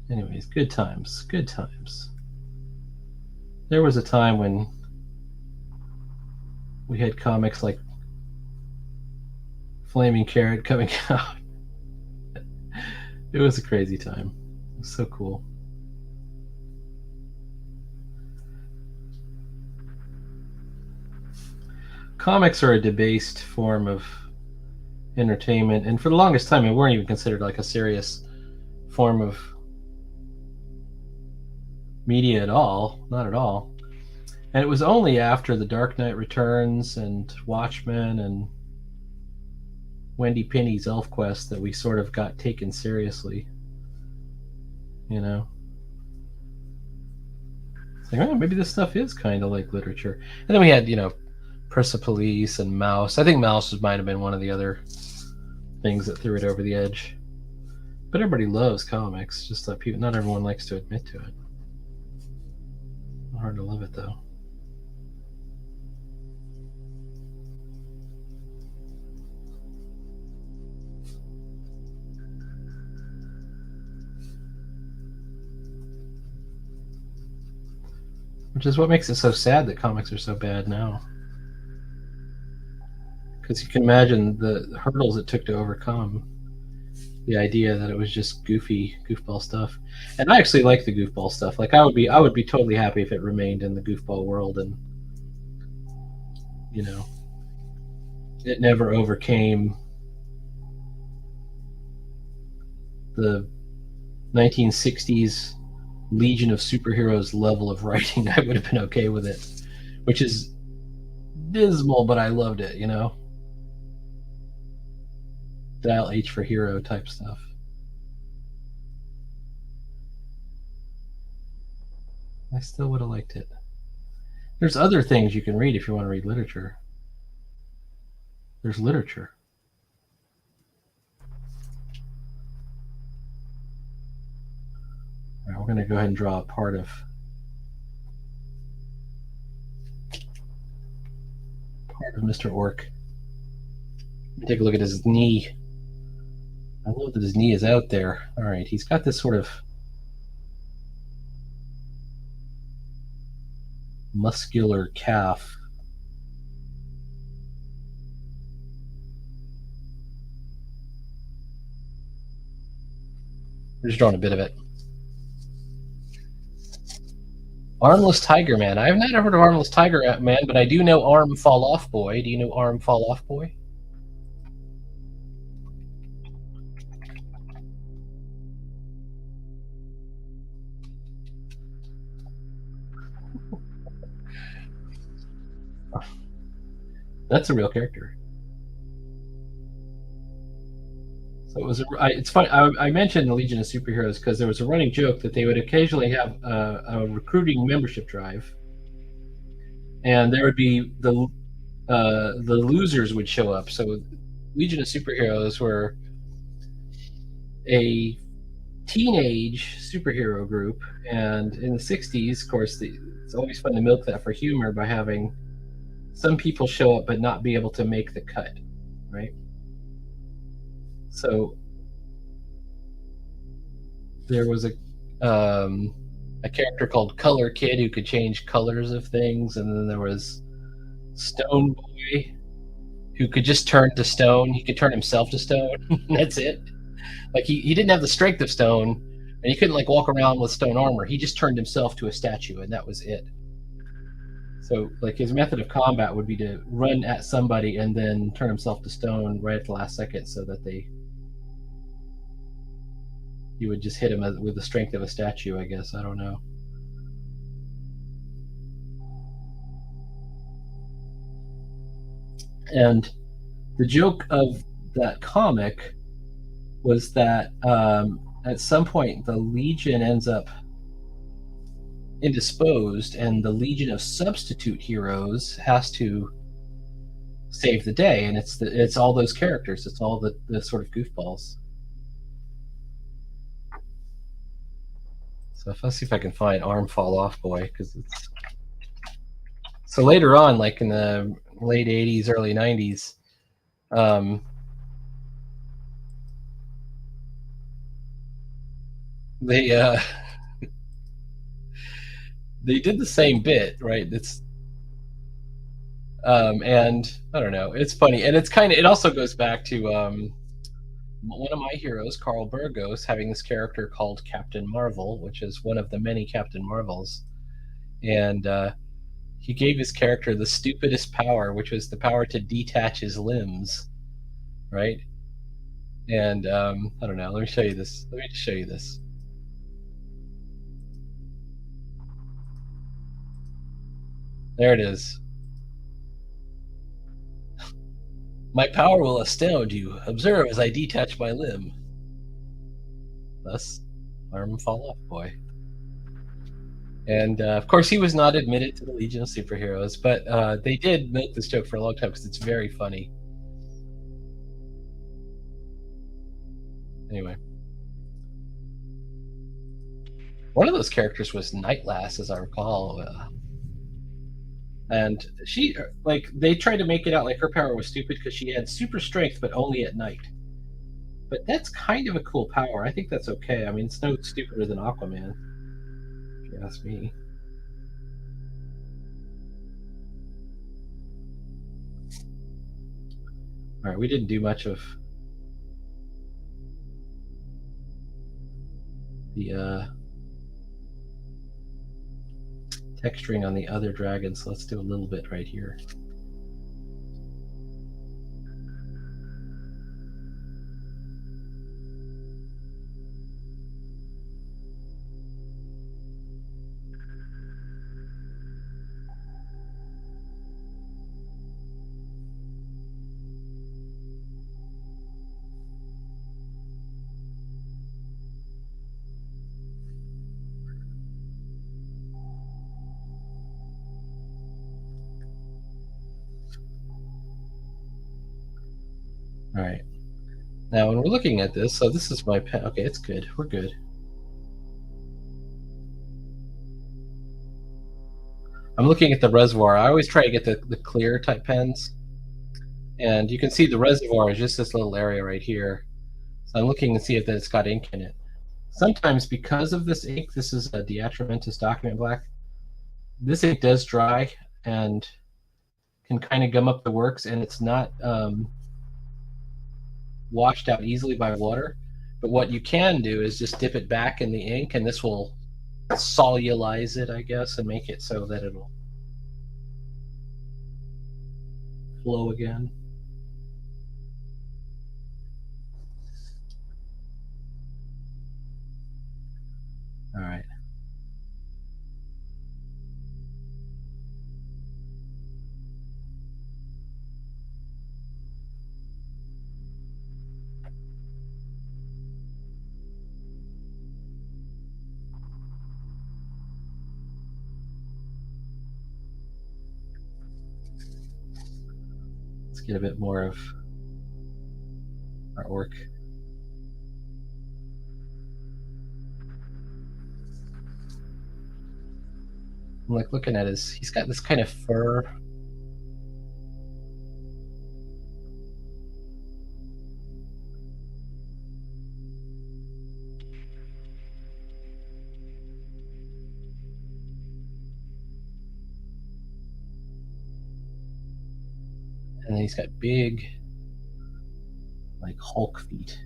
Anyways, good times. Good times. There was a time when we had comics like Flaming Carrot coming out. It was a crazy time. It was so cool. Comics are a debased form of entertainment, and for the longest time, it weren't even considered like a serious form of media at all. Not at all. And it was only after The Dark Knight Returns and Watchmen and Wendy Penney's ElfQuest that we sort of got taken seriously. You know? It's like, oh, maybe this stuff is kind of like literature. And then we had, Persepolis and Mouse. I think Mouse might have been one of the other things that threw it over the edge. But everybody loves comics, just that not everyone likes to admit to it. Hard to love it, though. Which is what makes it so sad that comics are so bad now. Because you can imagine the hurdles it took to overcome the idea that it was just goofball stuff. And I actually like the goofball stuff. Like I would be totally happy if it remained in the goofball world, and it never overcame the 1960s Legion of Superheroes level of writing. I would have been okay with it, which is dismal, but I loved it, Dial H for hero type stuff. I still would have liked it. There's other things you can read if you want to read literature. There's literature. All right, we're going to go ahead and draw a part of Mr. Orc. Take a look at his knee. I love that his knee is out there. All right, he's got this sort of muscular calf. I'm just drawing a bit of it. Armless Tiger Man. I've never heard of Armless Tiger Man, but I do know Arm Fall Off Boy. Do you know Arm Fall Off Boy? That's a real character. So it was. It's funny. I mentioned the Legion of Superheroes because there was a running joke that they would occasionally have a recruiting membership drive, and there would be the losers would show up. So Legion of Superheroes were a teenage superhero group, and in the 60s, of course, it's always fun to milk that for humor by having some people show up but not be able to make the cut, right? So there was a character called Color Kid who could change colors of things, and then there was Stone Boy who could just turn to stone. He could turn himself to stone. That's it. Like he didn't have the strength of stone, and and he couldn't like walk around with stone armor. He just turned himself to a statue, and that was it. So like his method of combat would be to run at somebody and then turn himself to stone right at the last second, so that you would just hit him with the strength of a statue. I guess, I don't know. And the joke of that comic was that at some point the Legion ends up indisposed, and the Legion of substitute heroes has to save the day, and it's all those characters. It's all the sort of goofballs. So let's see if I can find Arm Fall Off Boy, because it's so later on, like in the late '80s, early '90s. They they did the same bit, right? It's and I don't know, it's funny, and it's kind of, it also goes back to one of my heroes, Carl Burgos, having this character called Captain Marvel, which is one of the many Captain Marvels, and he gave his character the stupidest power, which was the power to detach his limbs, right? And I don't know. Let me show you this. Let me just show you this. There it is. My power will astound you. Observe as I detach my limb. Thus, Arm Fall Off Boy. And of course, he was not admitted to the Legion of Superheroes, but they did make this joke for a long time because it's very funny. Anyway, one of those characters was Nightlass, as I recall. And she, like, they tried to make it out like her power was stupid because she had super strength, but only at night. But that's kind of a cool power. I think that's okay. I mean, it's no stupider than Aquaman, if you ask me. All right, we didn't do much of the texturing on the other dragon, so let's do a little bit right here. All right. Now, when we're looking at this, so this is my pen. Okay, it's good. We're good. I'm looking at the reservoir. I always try to get the clear type pens. And you can see the reservoir is just this little area right here. So I'm looking to see if it's got ink in it. Sometimes because of this ink, this is a Diatramentus Document Black, this ink does dry and can kind of gum up the works, and it's not washed out easily by water. But what you can do is just dip it back in the ink, and this will solubilize it, I guess, and make it so that it'll flow again. All right. Let's get a bit more of artwork. I'm like looking at he's got this kind of fur. And then he's got big, like Hulk feet.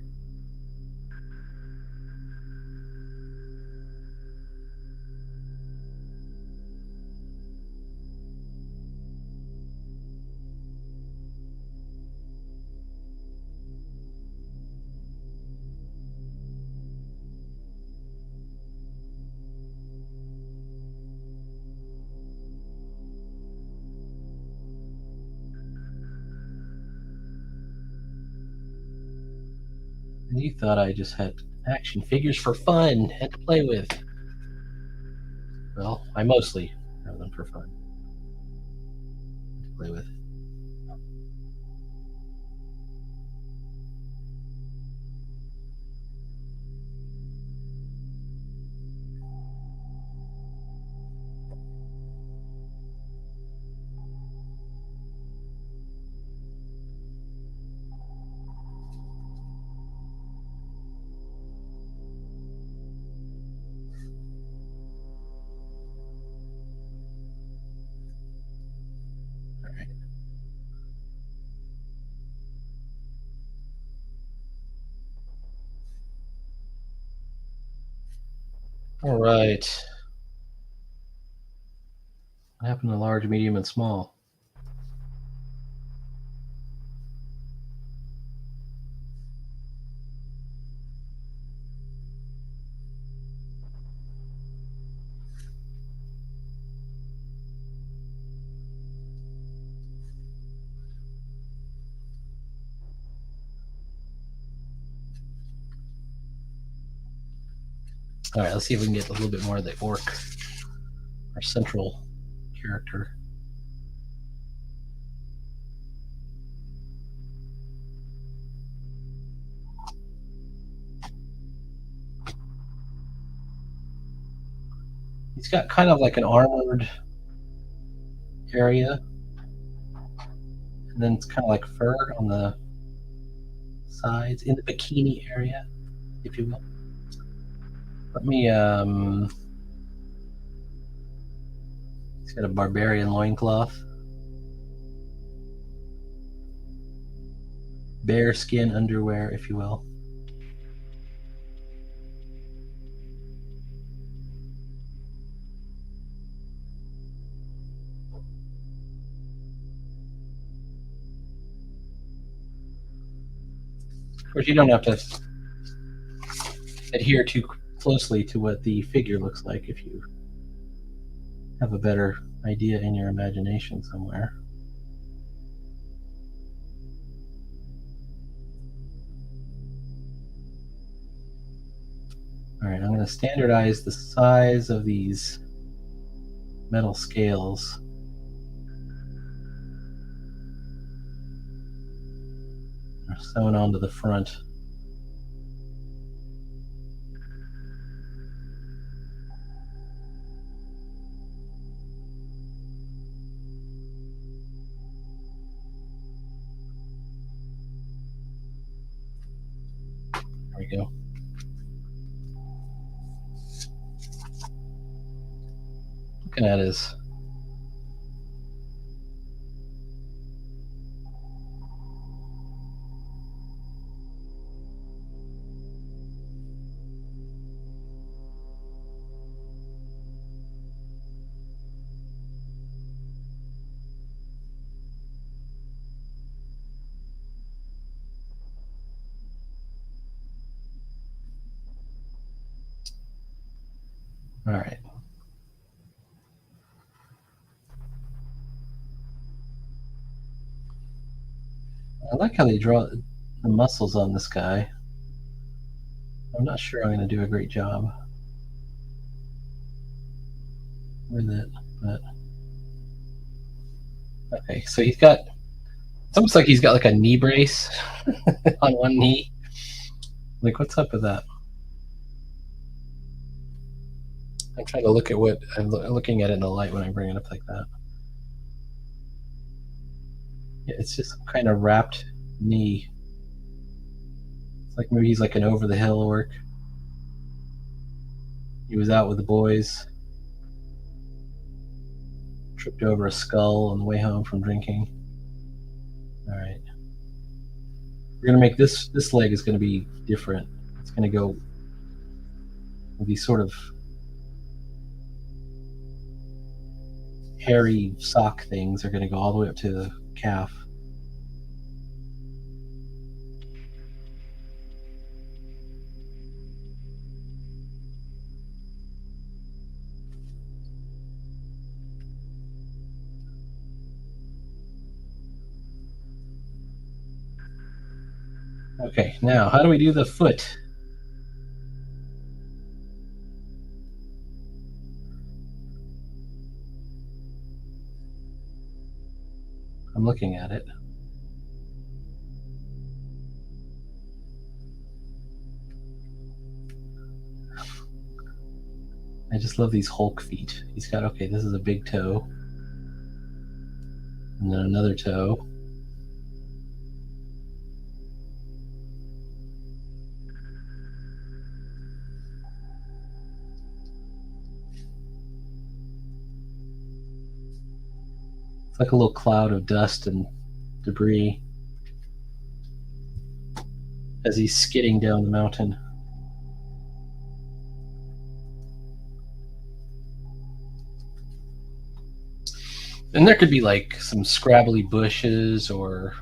You thought I just had action figures for fun and to play with. Well, I mostly have them for fun to play with. All right. All right. What happened to large, medium, and small? All right, let's see if we can get a little bit more of the orc, our central character. He's got kind of like an armored area, and then it's kind of like fur on the sides in the bikini area, if you will. Let me. He's got a barbarian loincloth, bear skin underwear, if you will. Of course, you don't have to adhere too closely to what the figure looks like if you have a better idea in your imagination somewhere. All right, I'm going to standardize the size of these metal scales. They're sewn onto the front. There we go. Looking at his all right. I like how they draw the muscles on this guy. I'm not sure I'm going to do a great job with it, but okay. So he's got. It's almost like he's got like a knee brace on one knee. Like, what's up with that? I'm trying to look at what I'm looking at it in the light when I bring it up like that. Yeah, it's just some kind of wrapped knee. It's like maybe he's like an over the hill orc. He was out with the boys, tripped over a skull on the way home from drinking. All right, we're gonna make this leg is gonna be different. It's gonna go with these sort of hairy sock things. Are gonna go all the way up to the calf. Okay, now how do we do the foot? I'm looking at it. I just love these Hulk feet. He's got, okay, this is a big toe. And then another toe. It's like a little cloud of dust and debris as he's skidding down the mountain. And there could be like some scrabbly bushes or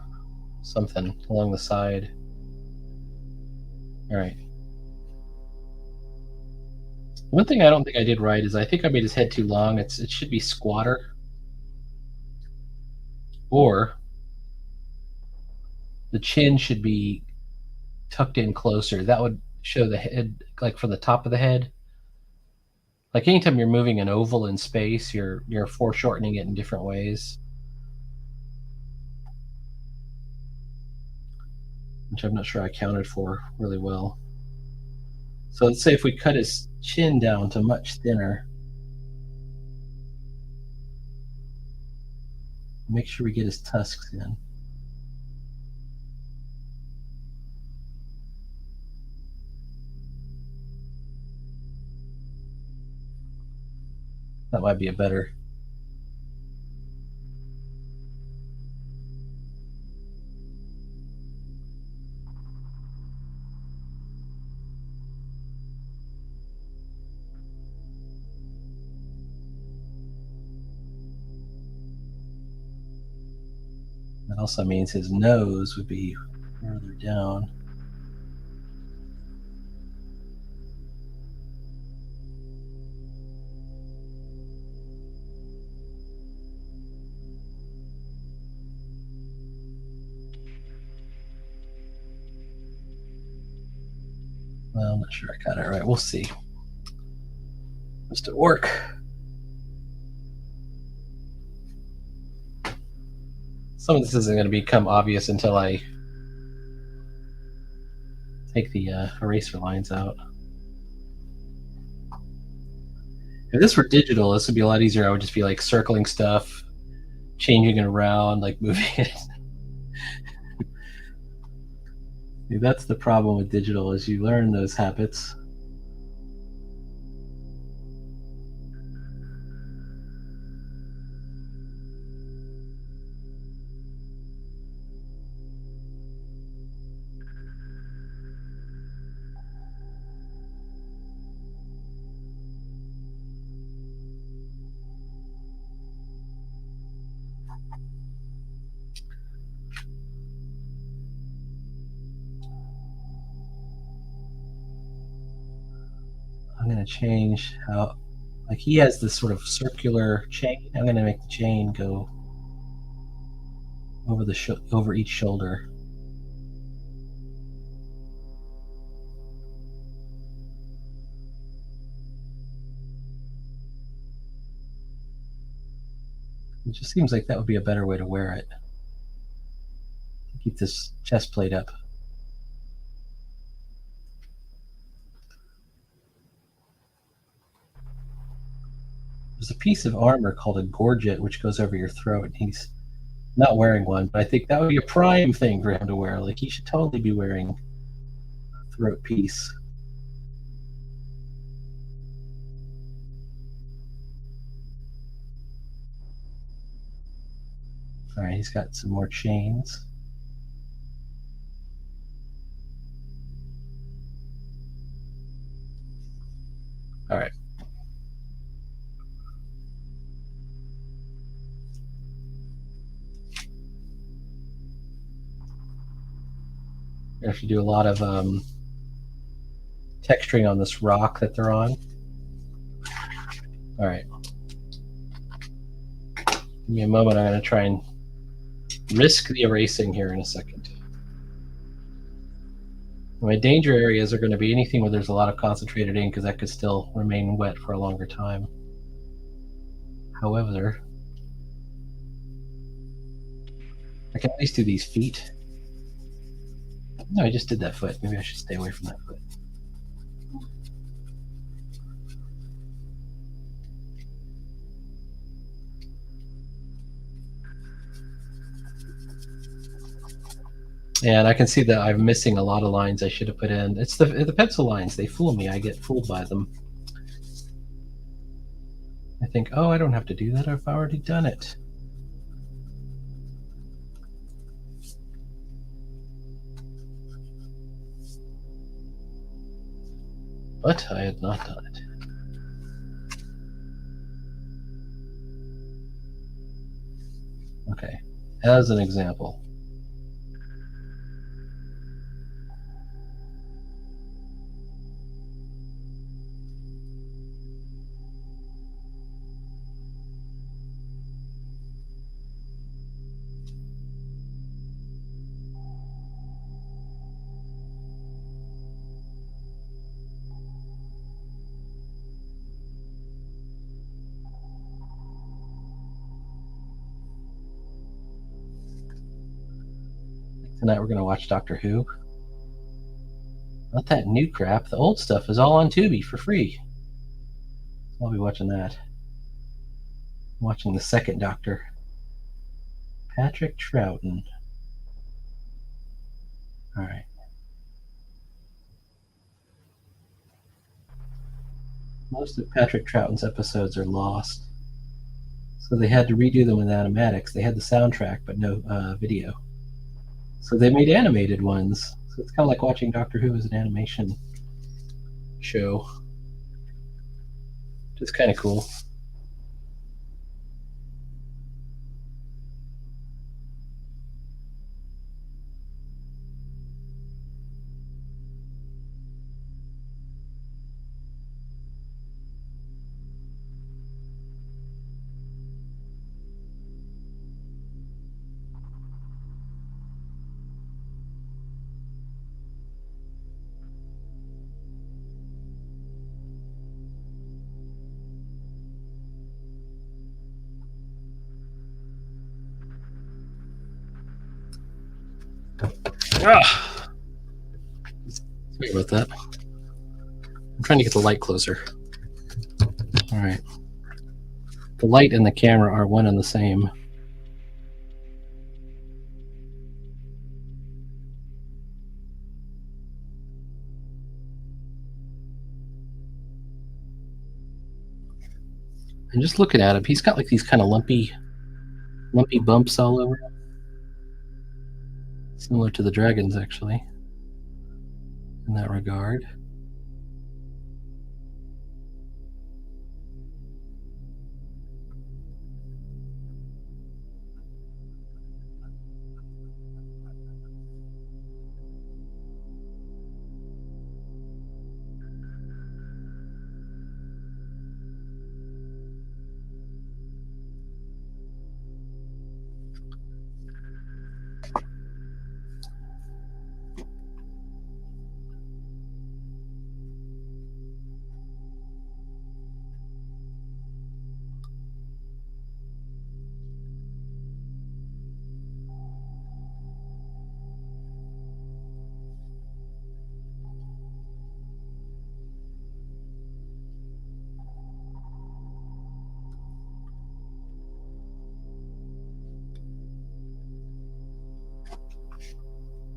something along the side. All right. One thing I don't think I did right is I think I made his head too long. It should be squatter. Or the chin should be tucked in closer. That would show the head, like from the top of the head. Like anytime you're moving an oval in space, you're foreshortening it in different ways, which I'm not sure I accounted for really well. So let's say if we cut his chin down to much thinner, make sure we get his tusks in. That might be a better. That also means his nose would be further down. Well, I'm not sure I got it right. We'll see. Must it work? Some of this isn't going to become obvious until I take the eraser lines out. If this were digital, this would be a lot easier. I would just be like circling stuff, changing it around, like moving it. See, that's the problem with digital is you learn those habits. I'm going to change how, like he has this sort of circular chain. I'm going to make the chain go over the over each shoulder. It just seems like that would be a better way to wear it. To keep this chest plate up. There's a piece of armor called a gorget, which goes over your throat. He's not wearing one, but I think that would be a prime thing for him to wear. Like he should totally be wearing a throat piece. All right, he's got some more chains. All right. I have to do a lot of texturing on this rock that they're on. All right. Give me a moment. I'm going to try and risk the erasing here in a second. My danger areas are going to be anything where there's a lot of concentrated ink, because that could still remain wet for a longer time. However, I can at least do these feet. No, I just did that foot. Maybe I should stay away from that foot. And I can see that I'm missing a lot of lines I should have put in. It's the pencil lines. They fool me. I get fooled by them. I think, oh, I don't have to do that. I've already done it. But I had not done it. Okay, as an example. Tonight we're going to watch Doctor Who. Not that new crap. The old stuff is all on Tubi for free. I'll be watching that. I'm watching the second Doctor. Patrick Troughton. All right. Most of Patrick Troughton's episodes are lost. So they had to redo them with animatics. They had the soundtrack, but no video. So they made animated ones. So it's kind of like watching Doctor Who as an animation show. Which is kind of cool. Ah. Sorry about that. I'm trying to get the light closer. All right. The light and the camera are one and the same. And just looking at him, he's got like these kind of lumpy bumps all over him. Similar to the dragons, actually, in that regard.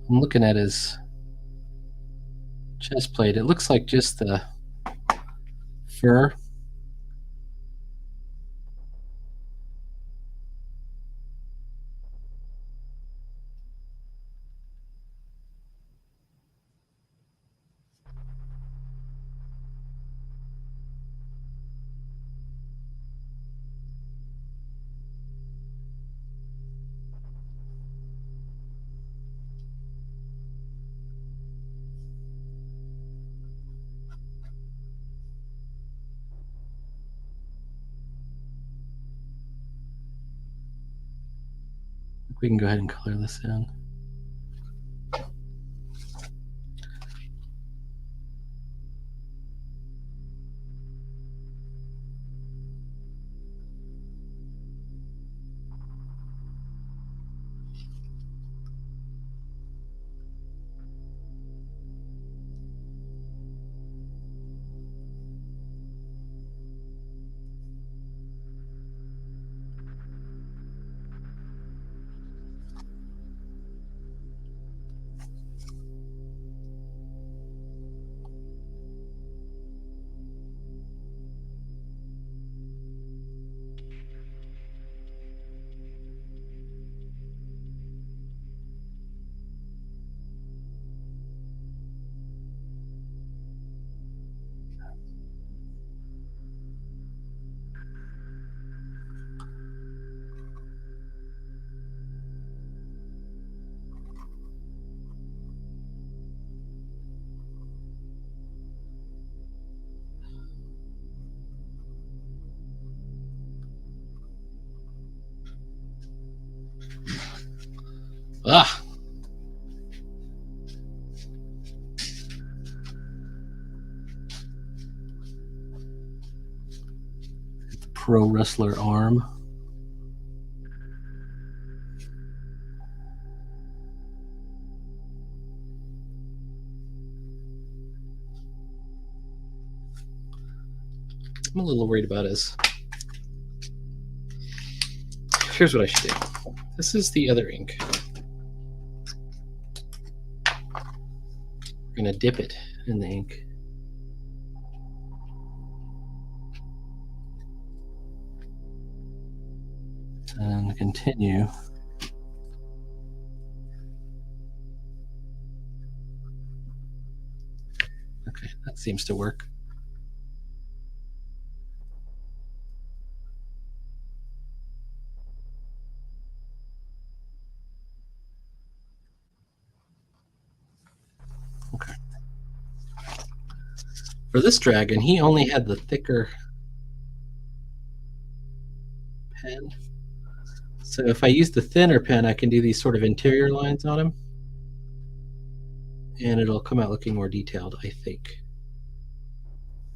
I'm looking at his chest plate. It looks like just the fur. We can go ahead and color this in. Ah. Pro wrestler arm. I'm a little worried about his. Here's what I should do. This is the other ink. We're going to dip it in the ink. And continue. Okay, that seems to work. Okay. For this dragon, he only had the thicker pen. So if I use the thinner pen, I can do these sort of interior lines on him. And it'll come out looking more detailed, I think.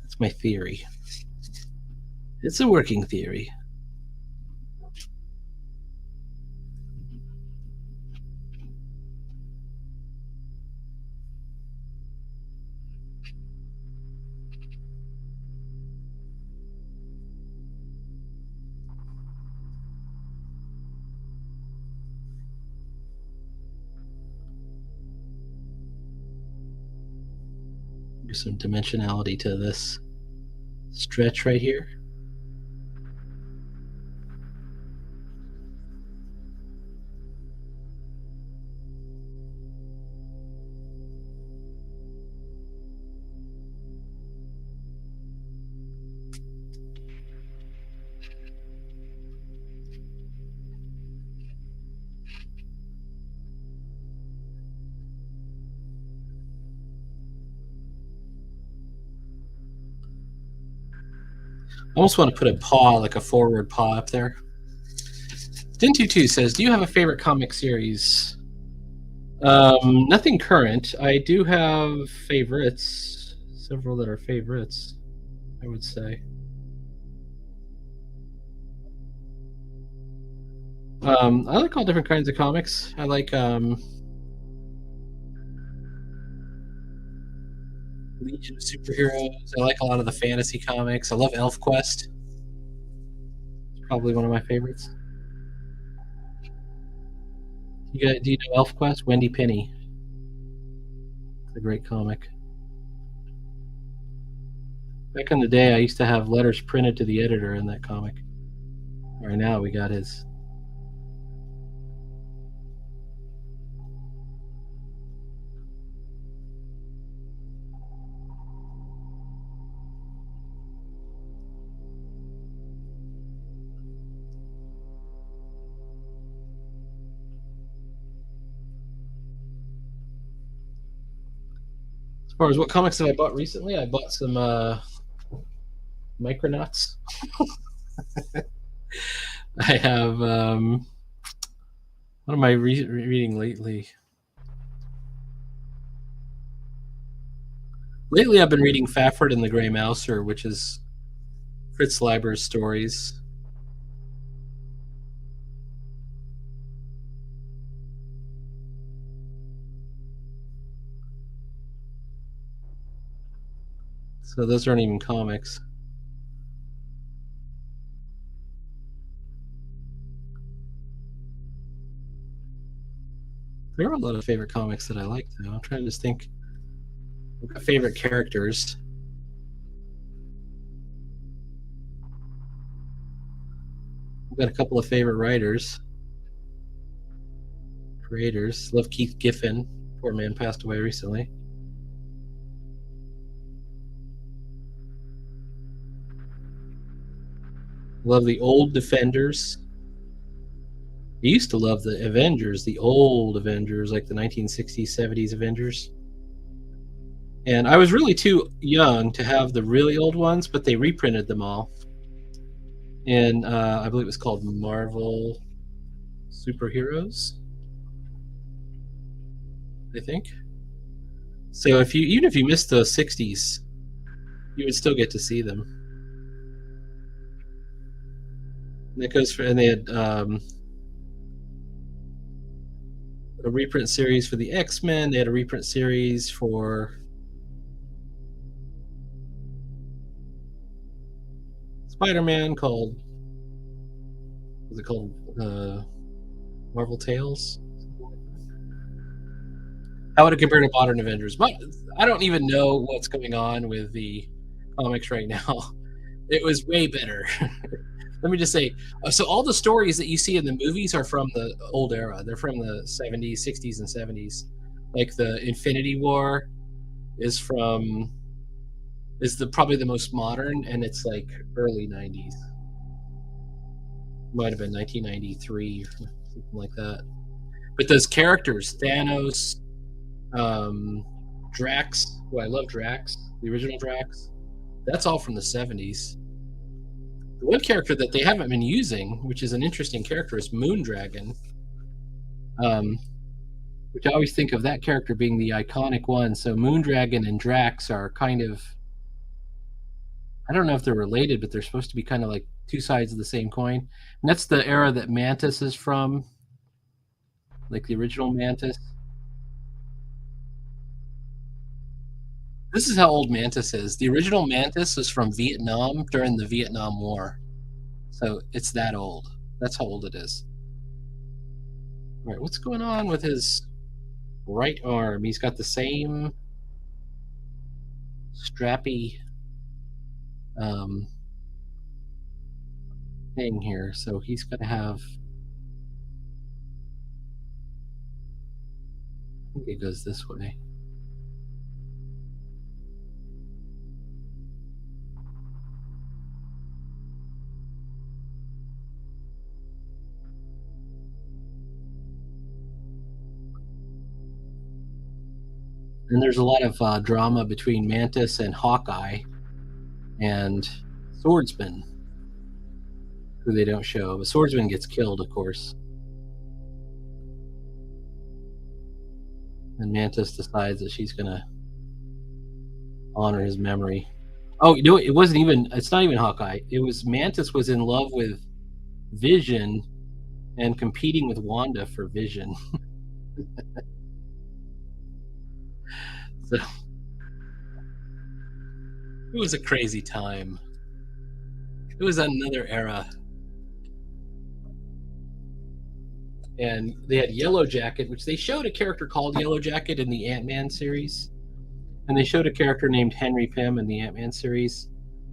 That's my theory. It's a working theory. There's some dimensionality to this stretch right here. I almost want to put a paw, like a forward paw up there. Din22 says, do you have a favorite comic series? Nothing current. I do have favorites. Several that are favorites, I would say. I like all different kinds of comics. I like Legion of Superheroes. I like a lot of the fantasy comics. I love ElfQuest. It's probably one of my favorites. Do you know ElfQuest? Wendy Penny. It's a great comic. Back in the day, I used to have letters printed to the editor in that comic. Right now, we got his. As far as what comics have I bought recently, I bought some Micronauts. I have what am I reading lately? Lately, I've been reading Fafhrd and the Grey Mouser, which is Fritz Leiber's stories. So those aren't even comics. There are a lot of favorite comics that I like, though. I'm trying to just think. I've got favorite characters. I've got a couple of favorite writers. Creators. Love Keith Giffen. Poor man passed away recently. Love the old Defenders. I used to love the Avengers, the old Avengers, like the 1960s, 70s Avengers. And I was really too young to have the really old ones, but they reprinted them all. And I believe it was called Marvel Superheroes. I think. So if you even if you missed those '60s, you would still get to see them. And that goes for, and they had a reprint series for the X-Men. They had a reprint series for Spider-Man called, was it called Marvel Tales? How would it compare to modern Avengers? But I don't even know what's going on with the comics right now. It was way better. Let me just say, so all the stories that you see in the movies are from the old era. They're from the 70s, 60s, and 70s. Like the Infinity War is from, is the probably the most modern, and it's like early 90s. Might have been 1993 or something like that. But those characters, Thanos, Drax, who I love Drax, the original Drax, that's all from the 70s. The one character that they haven't been using, which is an interesting character, is Moondragon. Which I always think of that character being the iconic one. So Moondragon and Drax are kind of, I don't know if they're related, but they're supposed to be kind of like two sides of the same coin. And that's the era that Mantis is from, like the original Mantis. This is how old Mantis is. The original Mantis was from Vietnam during the Vietnam War. So it's that old. That's how old it is. All right, what's going on with his right arm? He's got the same strappy thing here. So he's going to have, I think it goes this way. And there's a lot of drama between Mantis and Hawkeye and Swordsman, who they don't show. But Swordsman gets killed, of course. And Mantis decides that she's going to honor his memory. Oh, you know, it wasn't even, it's not even Hawkeye. It was Mantis was in love with Vision and competing with Wanda for Vision. So it was a crazy time. It was another era. And they had Yellow Jacket, which they showed a character called Yellow Jacket in the Ant-Man series. And they showed a character named Henry Pym in the Ant-Man series.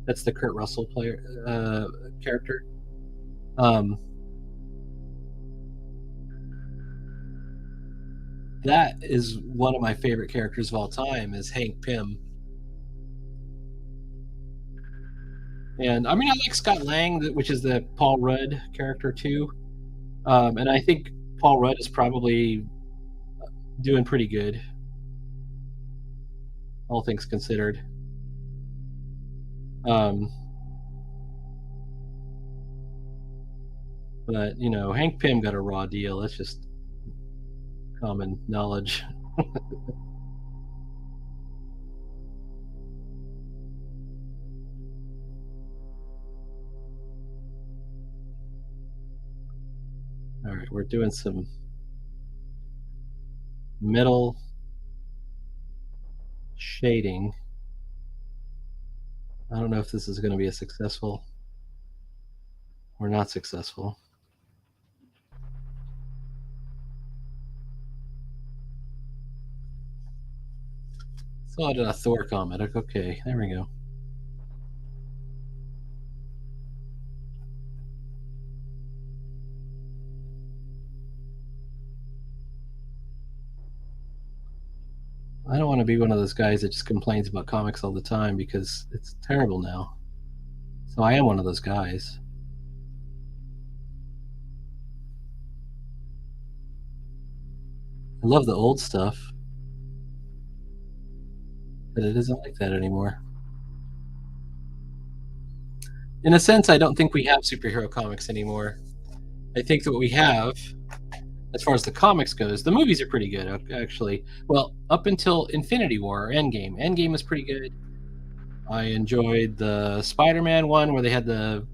That's the Kurt Russell character. That is one of my favorite characters of all time, is Hank Pym. And I mean, I like Scott Lang, which is the Paul Rudd character too. And I think Paul Rudd is probably doing pretty good, all things considered. But you know, Hank Pym got a raw deal. That's just common knowledge. All right, we're doing some metal shading. I don't know if this is going to be a successful or not successful. Saw it in a Thor comic. Okay, there we go. I don't want to be one of those guys that just complains about comics all the time because it's terrible now. So I am one of those guys. I love the old stuff, but it isn't like that anymore. In a sense, I don't think we have superhero comics anymore. I think that what we have as far as the comics goes. The movies are pretty good, actually. Well, up until Infinity War or Endgame. Endgame was pretty good. I enjoyed the Spider-Man one where they had the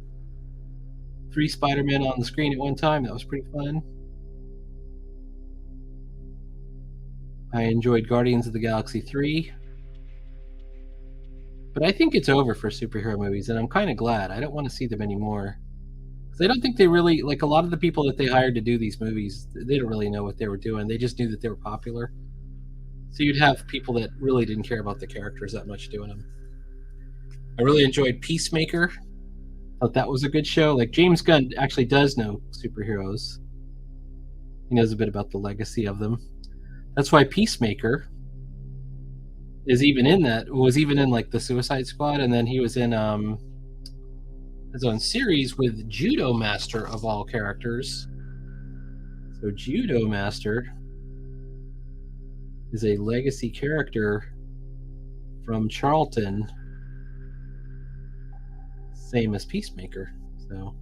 3 Spider-Men on the screen at one time. That was pretty fun. I enjoyed Guardians of the Galaxy 3. But I think it's over for superhero movies, and I'm kind of glad. I don't want to see them anymore. 'Cause I don't think they really, like, a lot of the people that they hired to do these movies, they don't really know what they were doing. They just knew that they were popular. So you'd have people that really didn't care about the characters that much doing them. I really enjoyed Peacemaker. Thought that was a good show. Like, James Gunn actually does know superheroes. He knows a bit about the legacy of them. That's why Peacemaker is even in that, was even in like the Suicide Squad, and then he was in his own series with Judo Master of all characters. So Judo Master is a legacy character from Charlton, same as Peacemaker. So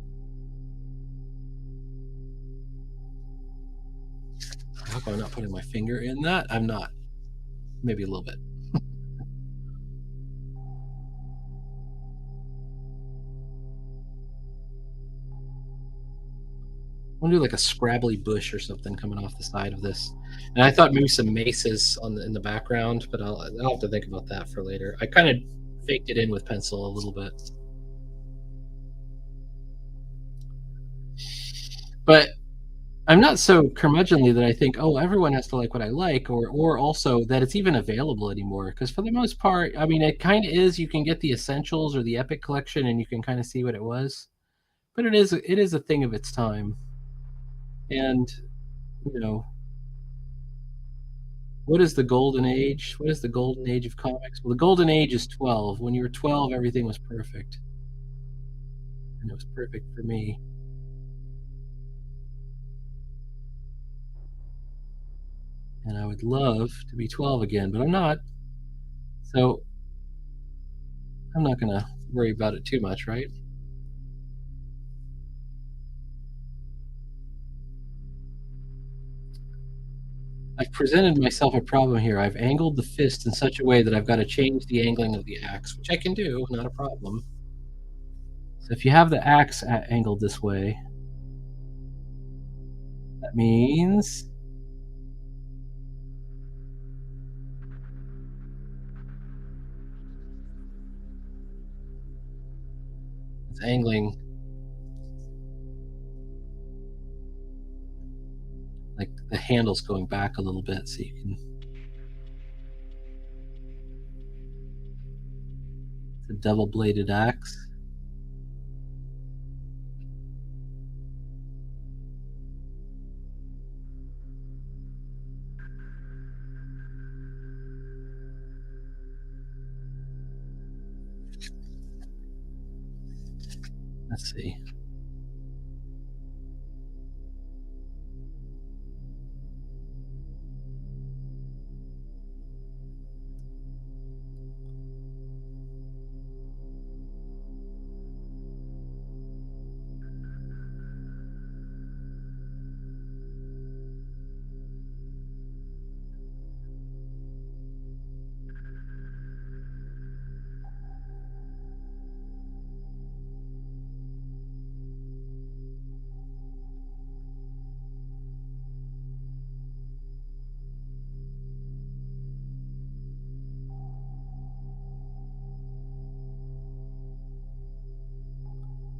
I hope I'm not putting my finger in that. I'm not. Maybe a little bit. I'm gonna do like a scrabbly bush or something coming off the side of this. And I thought maybe some maces in the background, but I'll have to think about that for later. I kind of faked it in with pencil a little bit. But I'm not so curmudgeonly that I think, oh, everyone has to like what I like, or also that it's even available anymore. Because for the most part, I mean, it kind of is. You can get the essentials or the Epic collection, and you can kind of see what it was. But it is a thing of its time. And you know, what is the golden age? What is the golden age of comics? Well, the golden age is 12. When you were 12, everything was perfect, and it was perfect for me. And I would love to be 12 again, but I'm not. So I'm not going to worry about it too much, right? I've presented myself a problem here. I've angled the fist in such a way that I've got to change the angling of the axe, which I can do, not a problem. So if you have the axe angled this way, that means it's angling like the handle's going back a little bit, so you can. It's a double-bladed axe. Let's see.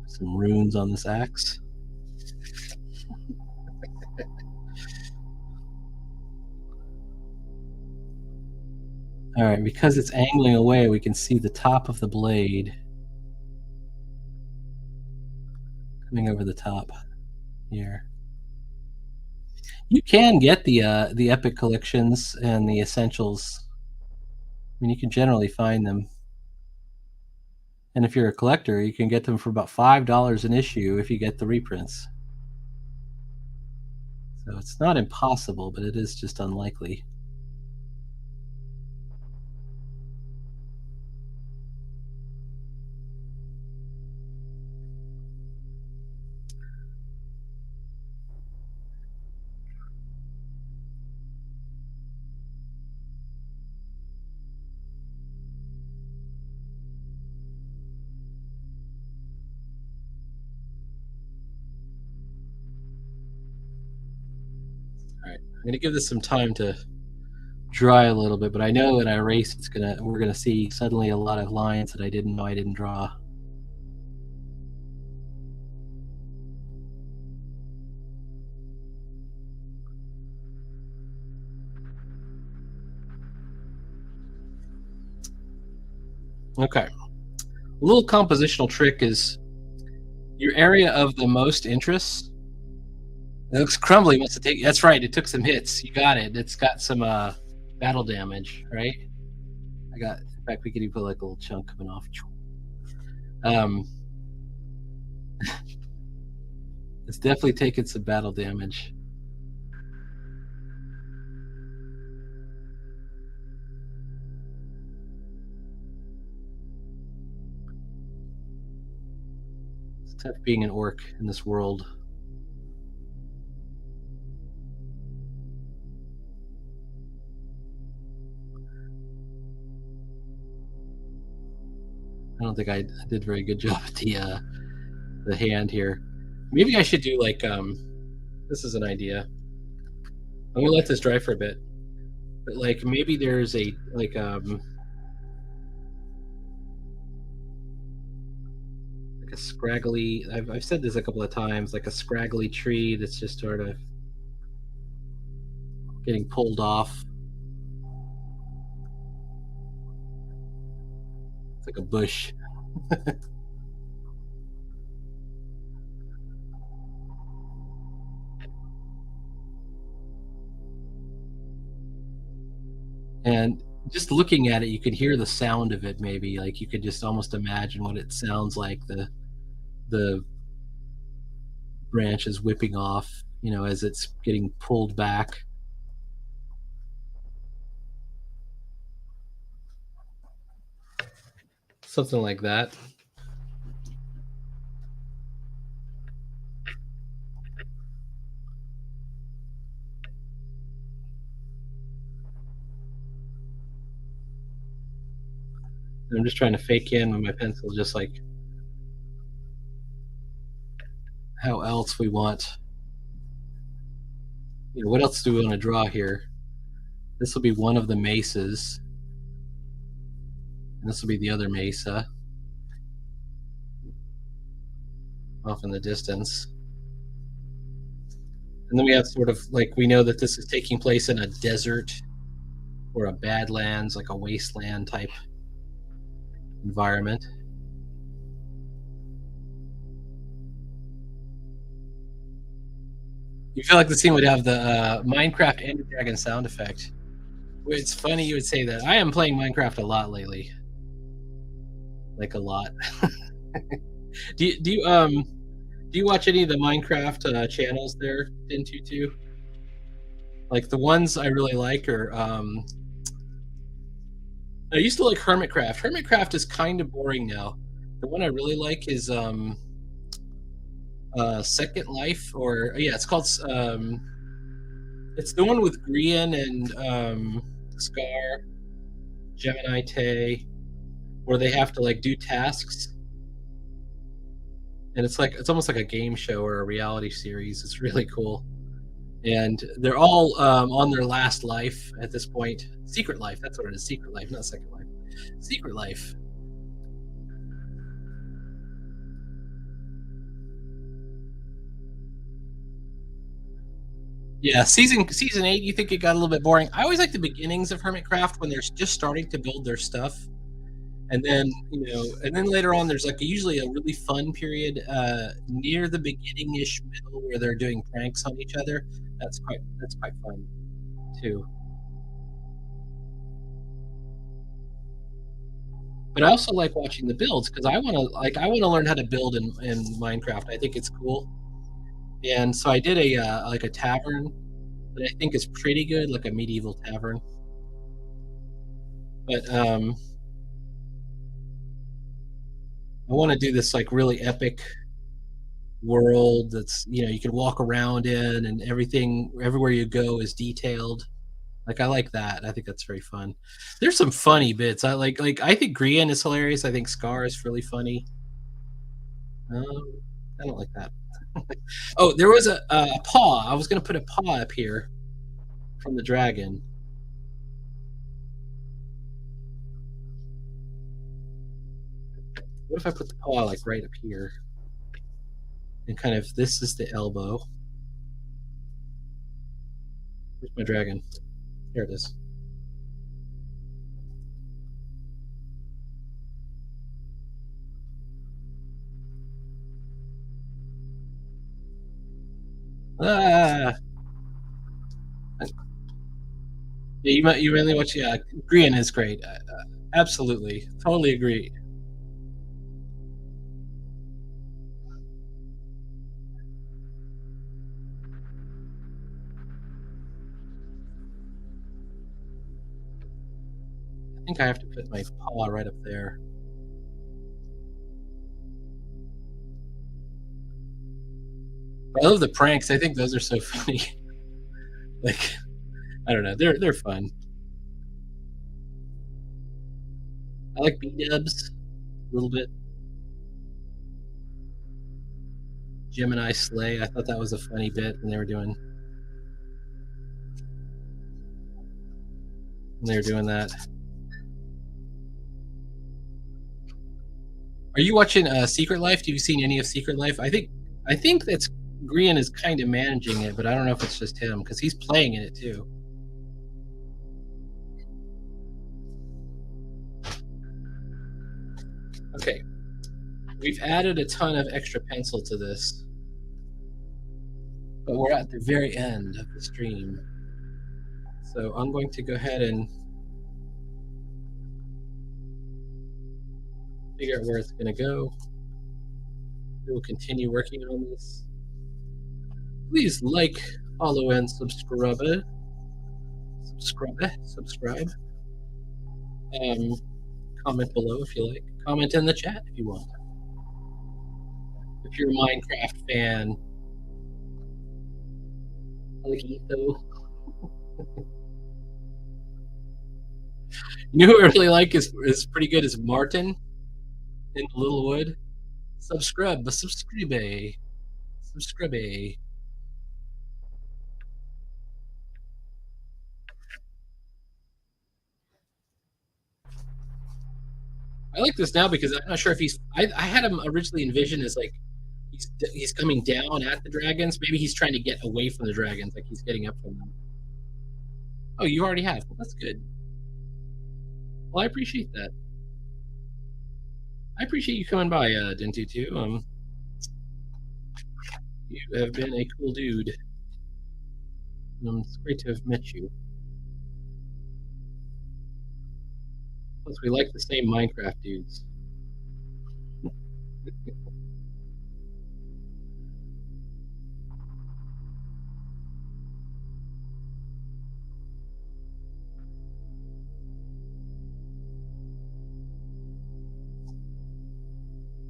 Some runes on this axe. All right, because it's angling away, we can see the top of the blade coming over the top here. You can get the Epic collections and the essentials. I mean, you can generally find them. And if you're a collector, you can get them for about $5 an issue if you get the reprints. So it's not impossible, but it is just unlikely. gonna give this some time to dry a little bit, but I know when I erase, we're gonna see suddenly a lot of lines that I didn't know I didn't draw. Okay. A little compositional trick is your area of the most interest. It looks crumbly. Must have taken. That's right. It took some hits. You got it. It's got some battle damage, right? I got. In fact, we could even put like a little chunk coming off. Um, it's definitely taken some battle damage. It's tough being an orc in this world. I don't think I did a very good job at the hand here. Maybe I should do like this is an idea. I'm gonna let this dry for a bit. But like maybe there's a like a scraggly I've said this a couple of times, like a scraggly tree that's just sort of getting pulled off. It's like a bush. And just looking at it, you could hear the sound of it. Maybe like you could just almost imagine what it sounds like. The branch is whipping off, as it's getting pulled back. Something like that. I'm just trying to fake in with my pencil, just like how else we want. What else do we want to draw here? This will be one of the mesas, and this will be the other mesa off in the distance. And then we have sort of like, we know that this is taking place in a desert or a badlands, like a wasteland type environment. You feel like the scene would have the Minecraft Ender Dragon sound effect. It's funny you would say that. I am playing Minecraft a lot lately, like a lot. Do you watch any of the Minecraft channels there, Din22? Like the ones I really like are I used to like Hermitcraft. Hermitcraft is kind of boring now. The one I really like is Second Life, or yeah, it's called it's the one with Grian and Scar, Gemini Tay, where they have to like do tasks, and it's almost like a game show or a reality series. It's really cool, and they're all on their last life at this point. Secret Life, that's what it is. Secret Life, not Second Life. Secret Life. Yeah, season 8. You think it got a little bit boring? I always like the beginnings of Hermitcraft when they're just starting to build their stuff, and then later on there's like usually a really fun period near the beginning-ish middle where they're doing pranks on each other. That's quite fun too. But I also like watching the builds because I want to learn how to build in Minecraft. I think it's cool, and so I did a like a tavern that I think is pretty good, like a medieval tavern. But I want to do this like really epic world that's you can walk around in, and everything everywhere you go is detailed. Like I like that. I think that's very fun. There's some funny bits. I think Grian is hilarious. I think Scar is really funny. I don't like that. Oh, there was a paw. I was gonna put a paw up here. from the dragon. What if I put the paw like right up here? And kind of, this is the elbow. Where's my dragon? Here it is. Ah! Yeah, you really watch. Yeah, Grian is great. Absolutely, totally agree. I think I have to put my paw right up there. I love the pranks. I think those are so funny. Like, I don't know, they're fun. I like B-dubs a little bit. Gemini Slay. I thought that was a funny bit when they were doing that. Are you watching Secret Life? Have you seen any of Secret Life? I think that's Grian is kind of managing it, but I don't know if it's just him because he's playing in it too. Okay, we've added a ton of extra pencil to this, but we're at the very end of the stream. So I'm going to go ahead and figure out where it's going to go. We will continue working on this. Please like, follow, and subscribe. Subscribe. Comment below if you like. Comment in the chat if you want. If you're a Minecraft fan, I like Etho. You know who I really like is pretty good is Martin in Littlewood. Subscribe. I like this now because I'm not sure if he's. I had him originally envisioned as like he's coming down at the dragons. Maybe he's trying to get away from the dragons, like he's getting up from them. Oh, you already have. Well, that's good. Well, I appreciate that. I appreciate you coming by, Dentu2. You have been a cool dude. It's great to have met you. Plus, we like the same Minecraft dudes.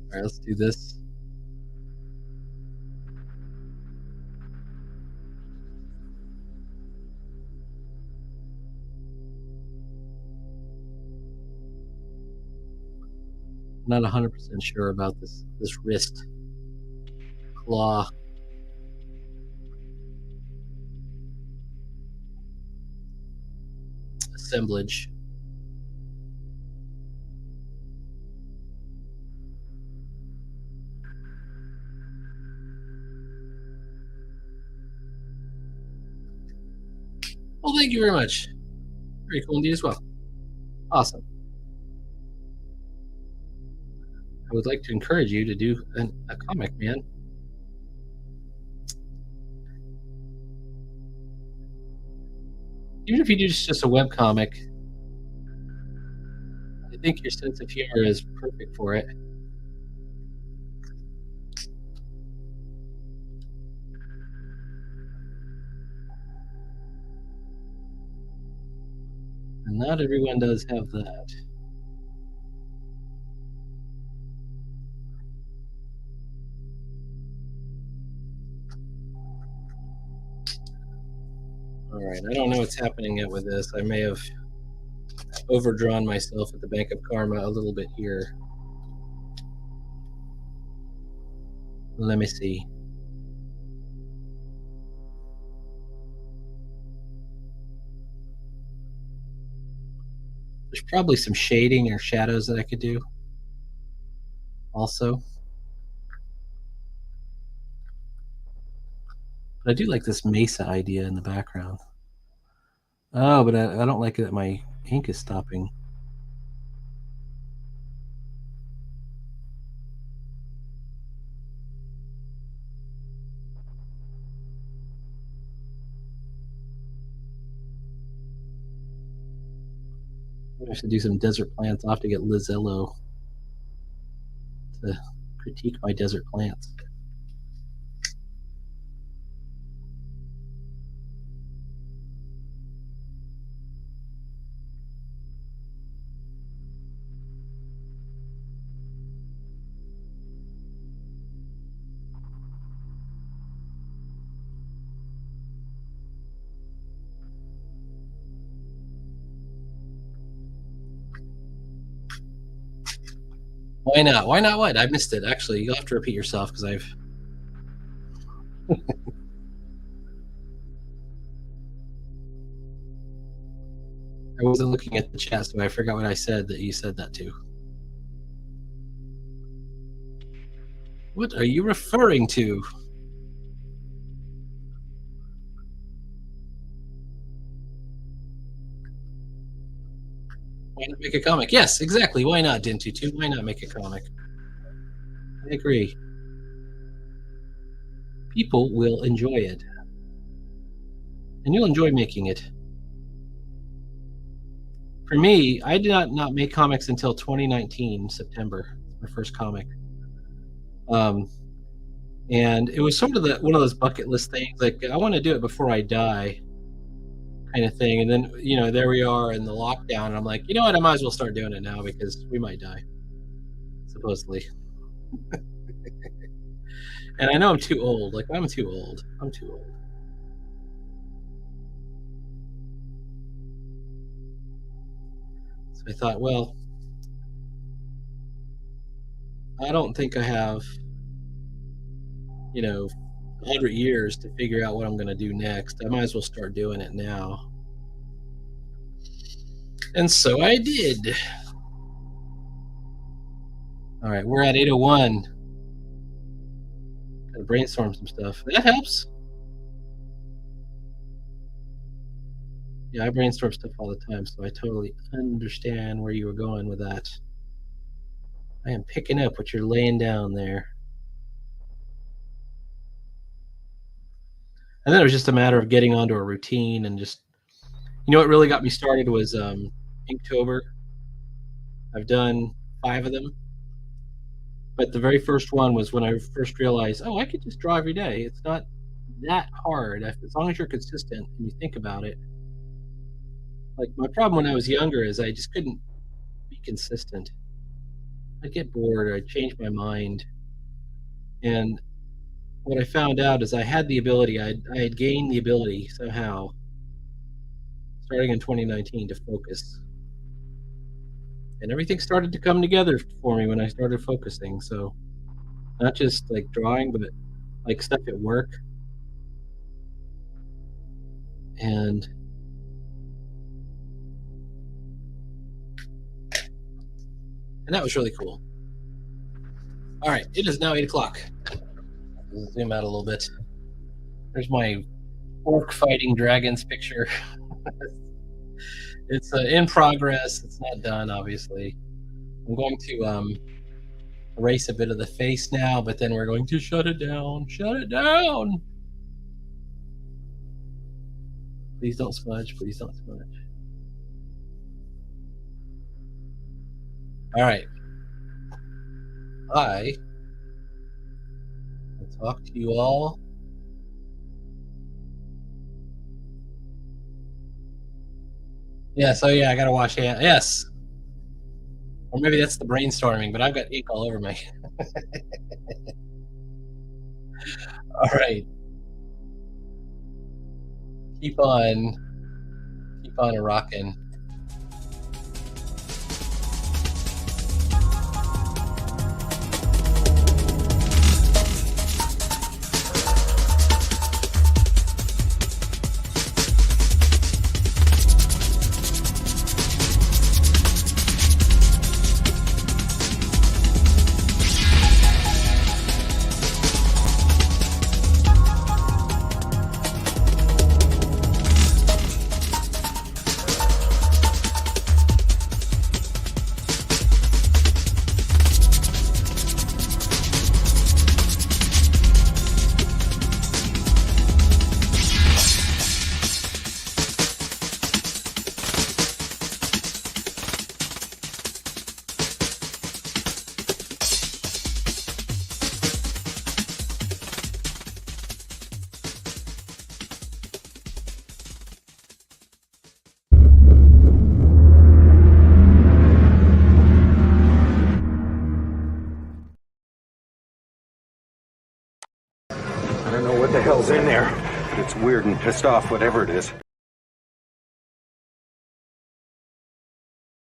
All right, let's do this. I'm not 100% sure about this wrist claw. Assemblage. Well, thank you very much. Very cool indeed as well. Awesome. I would like to encourage you to do a comic, man. Even if you do just a web comic, I think your sense of humor is perfect for it. And not everyone does have that. All right, I don't know what's happening yet with this. I may have overdrawn myself at the Bank of Karma a little bit here. Let me see. There's probably some shading or shadows that I could do also. But I do like this mesa idea in the background. Oh, but I don't like that my ink is stopping. I have to do some desert plants. I'll have to get Lizzello to critique my desert plants. Why not? Why not what? I missed it. Actually, you'll have to repeat yourself because I've. I wasn't looking at the chat, so I forgot what I said that you said that to. What are you referring to? Why not make a comic? Yes, exactly. Why not, Dintutu? Why not make a comic? I agree. People will enjoy it. And you'll enjoy making it. For me, I did not make comics until 2019, September, my first comic. And it was sort of one of those bucket list things, like I want to do it before I die, kind of thing. And then there we are in the lockdown, and I'm like, you know what, I might as well start doing it now because we might die, supposedly. And I know I'm too old. Like I'm too old. So I thought, well, I don't think I have 100 years to figure out what I'm going to do next. I might as well start doing it now. And so I did. All right, we're at 8:01. Gotta brainstorm some stuff. That helps. Yeah, I brainstorm stuff all the time, so I totally understand where you were going with that. I am picking up what you're laying down there. And then it was just a matter of getting onto a routine and just, what really got me started was Inktober. I've done 5 of them. But the very first one was when I first realized, I could just draw every day. It's not that hard as long as you're consistent and you think about it. Like my problem when I was younger is I just couldn't be consistent. I'd get bored or I'd change my mind. And what I found out is I had the ability, I had gained the ability somehow, starting in 2019, to focus. And everything started to come together for me when I started focusing. So not just like drawing, but like stuff at work. And that was really cool. All right, it is now 8 o'clock. I'll zoom out a little bit. There's my orc fighting dragons picture. It's in progress. It's not done, obviously. I'm going to erase a bit of the face now, but then we're going to shut it down. Shut it down! Please don't smudge. Please don't smudge. All right. I will talk to you all. Yes, I gotta wash hands. Yes. Or maybe that's the brainstorming, but I've got ink all over me. All right. Keep on rocking.
hell's in there, but it's weird and pissed off, whatever it is.